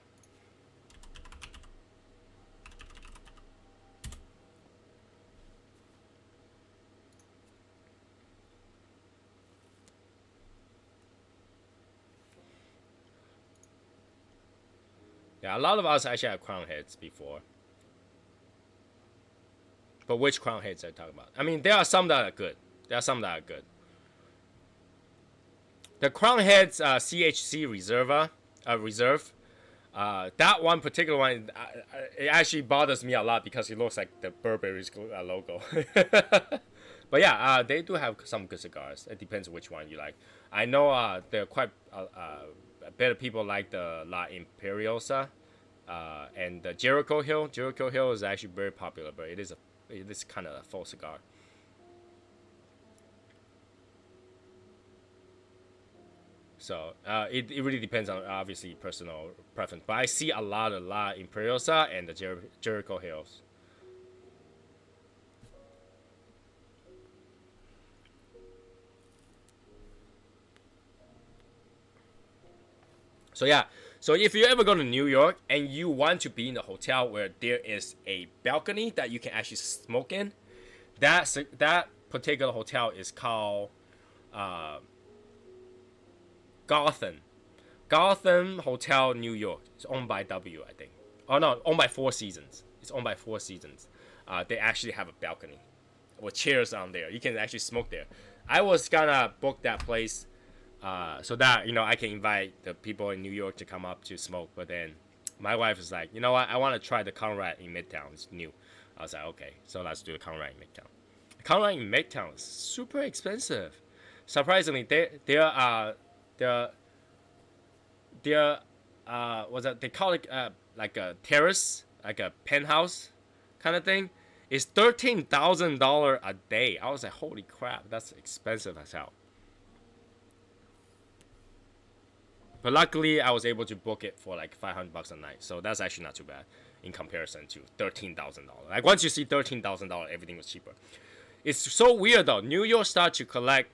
Speaker 2: Yeah, a lot of us actually had crown heads before. But which crown heads are you talking about? I mean, there are some that are good. There are some that are good. The crown heads CHC reserve, that one particular one, it actually bothers me a lot because it looks like the Burberry's logo. But yeah, they do have some good cigars. It depends which one you like. I know they're quite better people like the La Imperiosa and the Jericho Hill. Jericho Hill is actually very popular, but it is kind of a full cigar. So it really depends on obviously personal preference. But I see a lot of La Imperiosa and the Jericho Hills. So yeah, so if you ever go to New York and you want to be in a hotel where there is a balcony that you can actually smoke in, that particular hotel is called Gotham Hotel, New York. It's owned by W, I think. Oh no, owned by Four Seasons. It's owned by Four Seasons. They actually have a balcony with chairs on there. You can actually smoke there. I was gonna book that place so that I can invite the people in New York to come up to smoke. But then my wife is like, you know what? I want to try the Conrad in Midtown. It's new. I was like, okay, so let's do the Conrad in Midtown. Conrad in Midtown is super expensive. Surprisingly, they call it like a terrace, like a penthouse kind of thing. It's $13,000 a day. I was like, holy crap, that's expensive as hell. But luckily, I was able to book it for like $500 a night, so that's actually not too bad in comparison to $13,000. Like once you see $13,000, everything was cheaper. It's so weird though. New York started to collect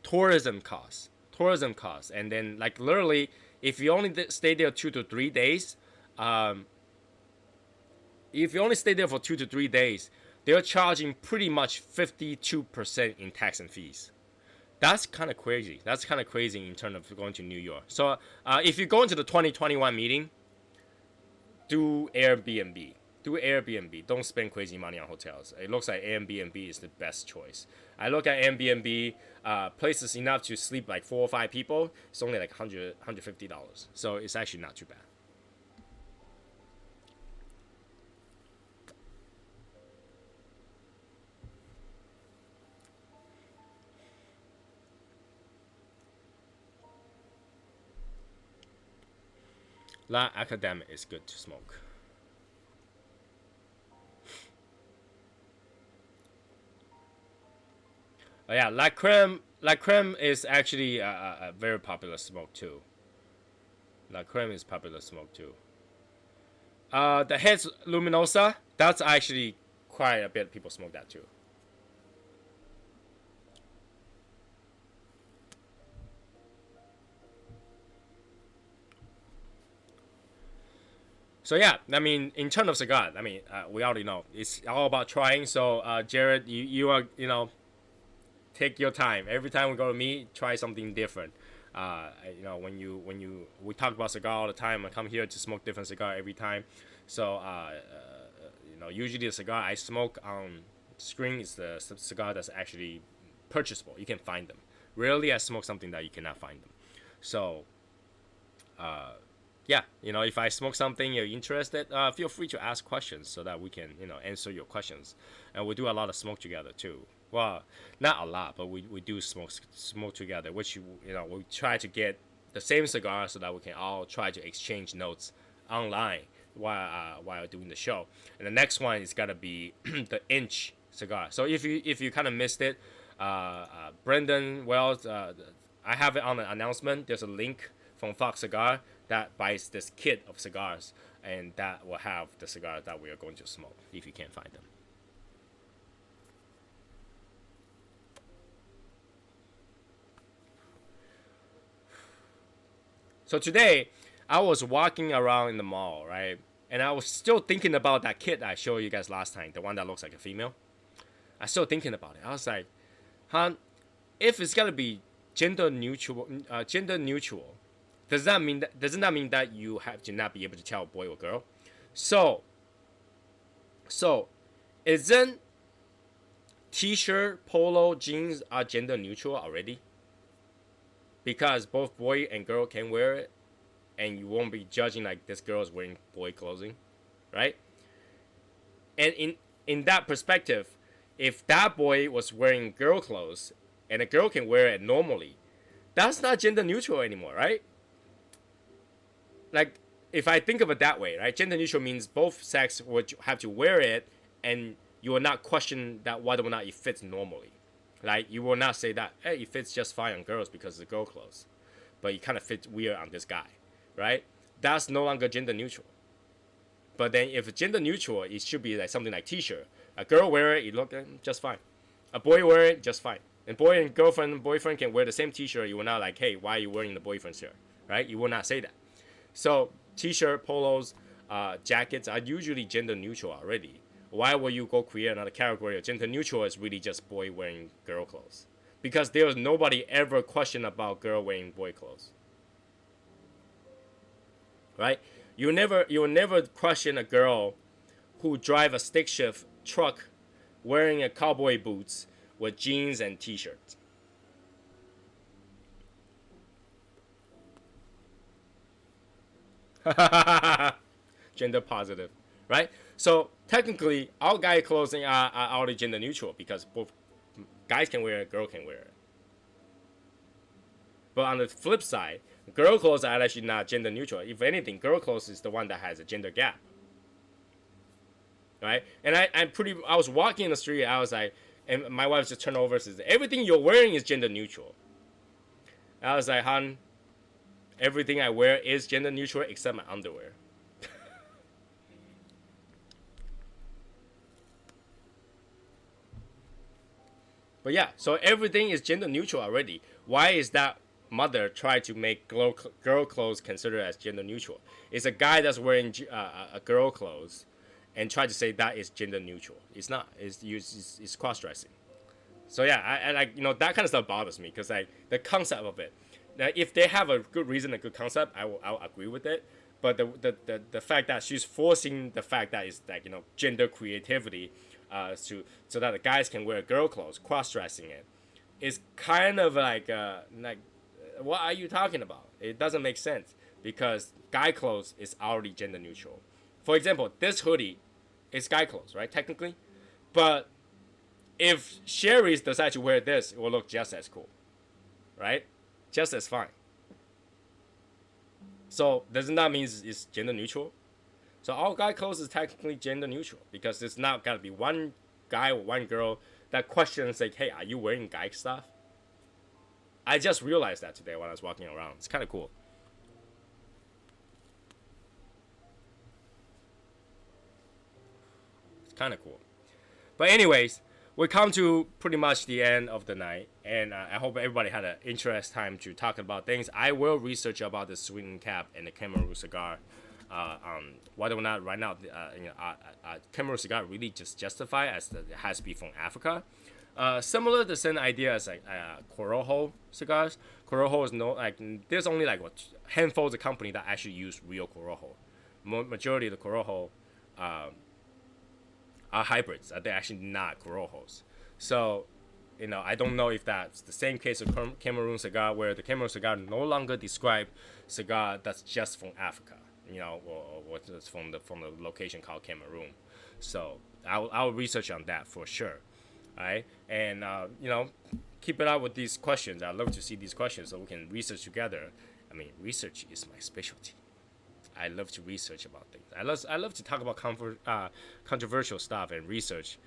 Speaker 2: tourism costs, and then like literally, if you only stay there 2 to 3 days, if you only stay there for 2 to 3 days, they're charging pretty much 52% in tax and fees. That's kind of crazy. That's kind of crazy in terms of going to New York. So if you go into the 2021 meeting, do Airbnb. Do Airbnb. Don't spend crazy money on hotels. It looks like Airbnb is the best choice. I look at Airbnb, places enough to sleep like 4 or 5 people. It's only like $150. So it's actually not too bad. La Academic is good to smoke. Yeah, La Creme is actually a very popular smoke too. La Creme is popular smoke too. The Heads Luminosa, that's actually quite a bit. People smoke that too. So yeah, I mean, in terms of cigar, I mean, we already know it's all about trying. So Jared, you are take your time. Every time we go to meet, try something different. When we talk about cigar all the time. I come here to smoke different cigar every time. So usually the cigar I smoke on screen is the cigar that's actually purchasable. You can find them. Rarely I smoke something that you cannot find them. So yeah, if I smoke something you're interested, feel free to ask questions so that we can, answer your questions. And we do a lot of smoke together too. Well, not a lot, but we do smoke together, which we try to get the same cigar so that we can all try to exchange notes online while doing the show. And the next one is gotta be the Inch cigar. So if you kind of missed it, Brendan Wells, I have it on the announcement. There's a link from Fox Cigar that buys this kit of cigars, and that will have the cigars that we are going to smoke if you can't find them. So today, I was walking around in the mall, right? And I was still thinking about that kid I showed you guys last time, the one that looks like a female. I was still thinking about it. I was like, huh, if it's gotta be gender neutral, doesn't that mean that you have to not be able to tell boy or girl? So isn't t-shirt, polo, jeans are gender neutral already? Because both boy and girl can wear it, and you won't be judging like this girl is wearing boy clothing, right? And in that perspective, if that boy was wearing girl clothes and a girl can wear it normally, that's not gender neutral anymore, right? Like, if I think of it that way, right? Gender neutral means both sex would have to wear it, and you will not question that whether or not it fits normally. Like, you will not say that, hey, it fits just fine on girls because it's girl clothes, but it kind of fits weird on this guy, right? That's no longer gender neutral. But then if it's gender neutral, it should be like something like t-shirt. A girl wear it, it look just fine. A boy wear it, just fine. And boy and boyfriend can wear the same t-shirt. You will not like, hey, why are you wearing the boyfriend's shirt, right? You will not say that. So t-shirt, polos, jackets are usually gender neutral already. Why will you go create another category of gender neutral is really just boy wearing girl clothes? Because there's nobody ever question about girl wearing boy clothes, right? You will never question a girl who drive a stick shift truck wearing a cowboy boots with jeans and t-shirts. Gender positive, right? So technically, all guy clothing are already gender neutral because both guys can wear it, girl can wear it. But on the flip side, girl clothes are actually not gender neutral. If anything, girl clothes is the one that has a gender gap, right? And I was walking in the street, I was like, and my wife just turned over and says, everything you're wearing is gender neutral. I was like, hon, everything I wear is gender neutral except my underwear. But yeah, so everything is gender neutral already. Why is that mother try to make girl clothes considered as gender neutral? It's a guy that's wearing a girl clothes and try to say that is gender neutral. It's not. It's cross-dressing. So yeah, I like, that kind of stuff bothers me because like the concept of it. Now, if they have a good reason, a good concept, I'll agree with it. But the fact that she's forcing the fact that it's like gender creativity, so that the guys can wear girl clothes, cross-dressing it, is kind of like what are you talking about? It doesn't make sense because guy clothes is already gender neutral. For example, this hoodie is guy clothes, right? Technically, but if Sherry's decide to wear this, it will look just as cool, right? Just as fine. So doesn't that mean it's gender neutral? So all guy clothes is technically gender neutral because it's not gotta be one guy or one girl that questions like, hey, are you wearing guy stuff? I just realized that today when I was walking around. It's kind of cool. It's kind of cool. But anyways, we come to pretty much the end of the night, and I hope everybody had an interesting time to talk about things. I will research about the swinging cap and the Cameroon cigar. Whether or not right now, Cameroon cigar really just justify as it has to be from Africa. Similar the same idea as like Corojo cigars. Corojo is there's only like handfuls of company that actually use real Corojo. Majority of the Corojo are hybrids. They're actually not Corojos. So, I don't know if that's the same case of Cameroon cigar, where the Cameroon cigar no longer describe cigar that's just from Africa. Or what's from the location called Cameroon. So I'll research on that for sure. All right, and keep it up with these questions. I'd love to see these questions so we can research together. I mean, research is my specialty. I love to research about things. I love to talk about controversial stuff and research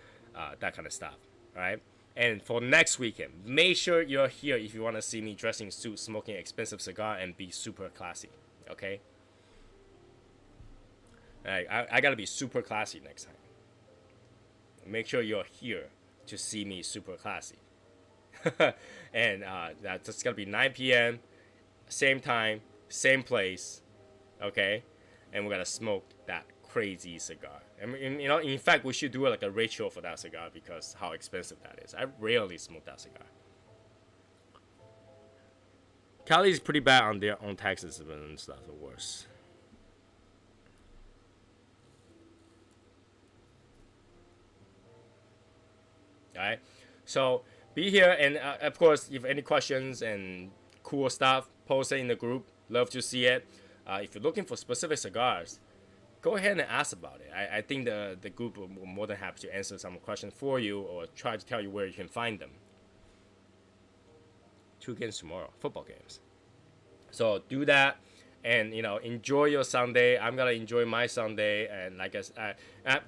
Speaker 2: that kind of stuff. All right. And for next weekend, make sure you're here if you want to see me dressing suit, smoking expensive cigar, and be super classy. Okay. I gotta be super classy next time. Make sure you're here to see me super classy. And that's gonna be 9 p.m. same time, same place, okay? And we're gonna smoke that crazy cigar. And in fact, we should do like a ratio for that cigar because how expensive that is. I rarely smoke that cigar. Cali's pretty bad on their own taxes and stuff, the worse. Alright, so be here, and of course, if any questions and cool stuff, post it in the group. Love to see it. If you're looking for specific cigars, go ahead and ask about it. I think the group will be more than happy to answer some questions for you or try to tell you where you can find them. 2 games tomorrow, football games. So do that, and enjoy your Sunday. I'm gonna enjoy my Sunday, and like I said,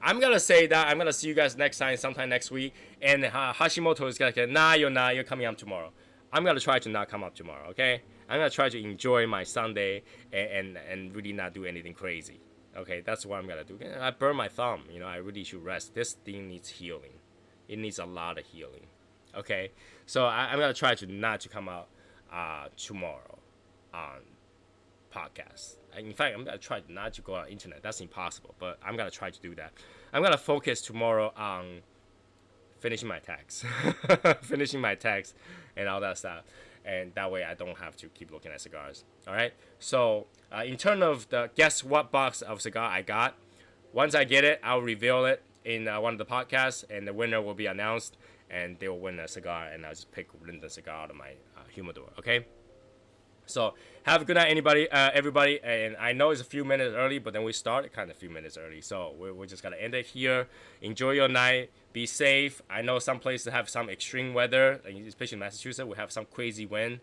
Speaker 2: I'm gonna say that I'm gonna see you guys next time, sometime next week. And Hashimoto is gonna say, nah, you're coming up tomorrow. I'm gonna try to not come up tomorrow, okay? I'm gonna try to enjoy my Sunday and really not do anything crazy. Okay, that's what I'm gonna do. I burned my thumb. I really should rest. This thing needs healing. It needs a lot of healing. Okay, so I'm gonna try to not to come out tomorrow on podcast. In fact, I'm gonna try not to go on internet. That's impossible, but I'm gonna try to do that. I'm gonna focus tomorrow on finishing my tax, and all that stuff, and that way I don't have to keep looking at cigars. All right. So in terms of the guess what box of cigar I got, once I get it, I'll reveal it in one of the podcasts, and the winner will be announced, and they will win a cigar, and I'll just pick the cigar out of my humidor. Okay. So have a good night, everybody. And I know it's a few minutes early, but then we start kind of a few minutes early. So we're just going to end it here. Enjoy your night. Be safe. I know some places have some extreme weather, especially in Massachusetts. We have some crazy wind.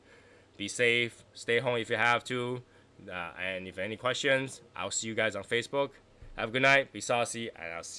Speaker 2: Be safe. Stay home if you have to. And if any questions, I'll see you guys on Facebook. Have a good night. Be saucy, and I'll see you.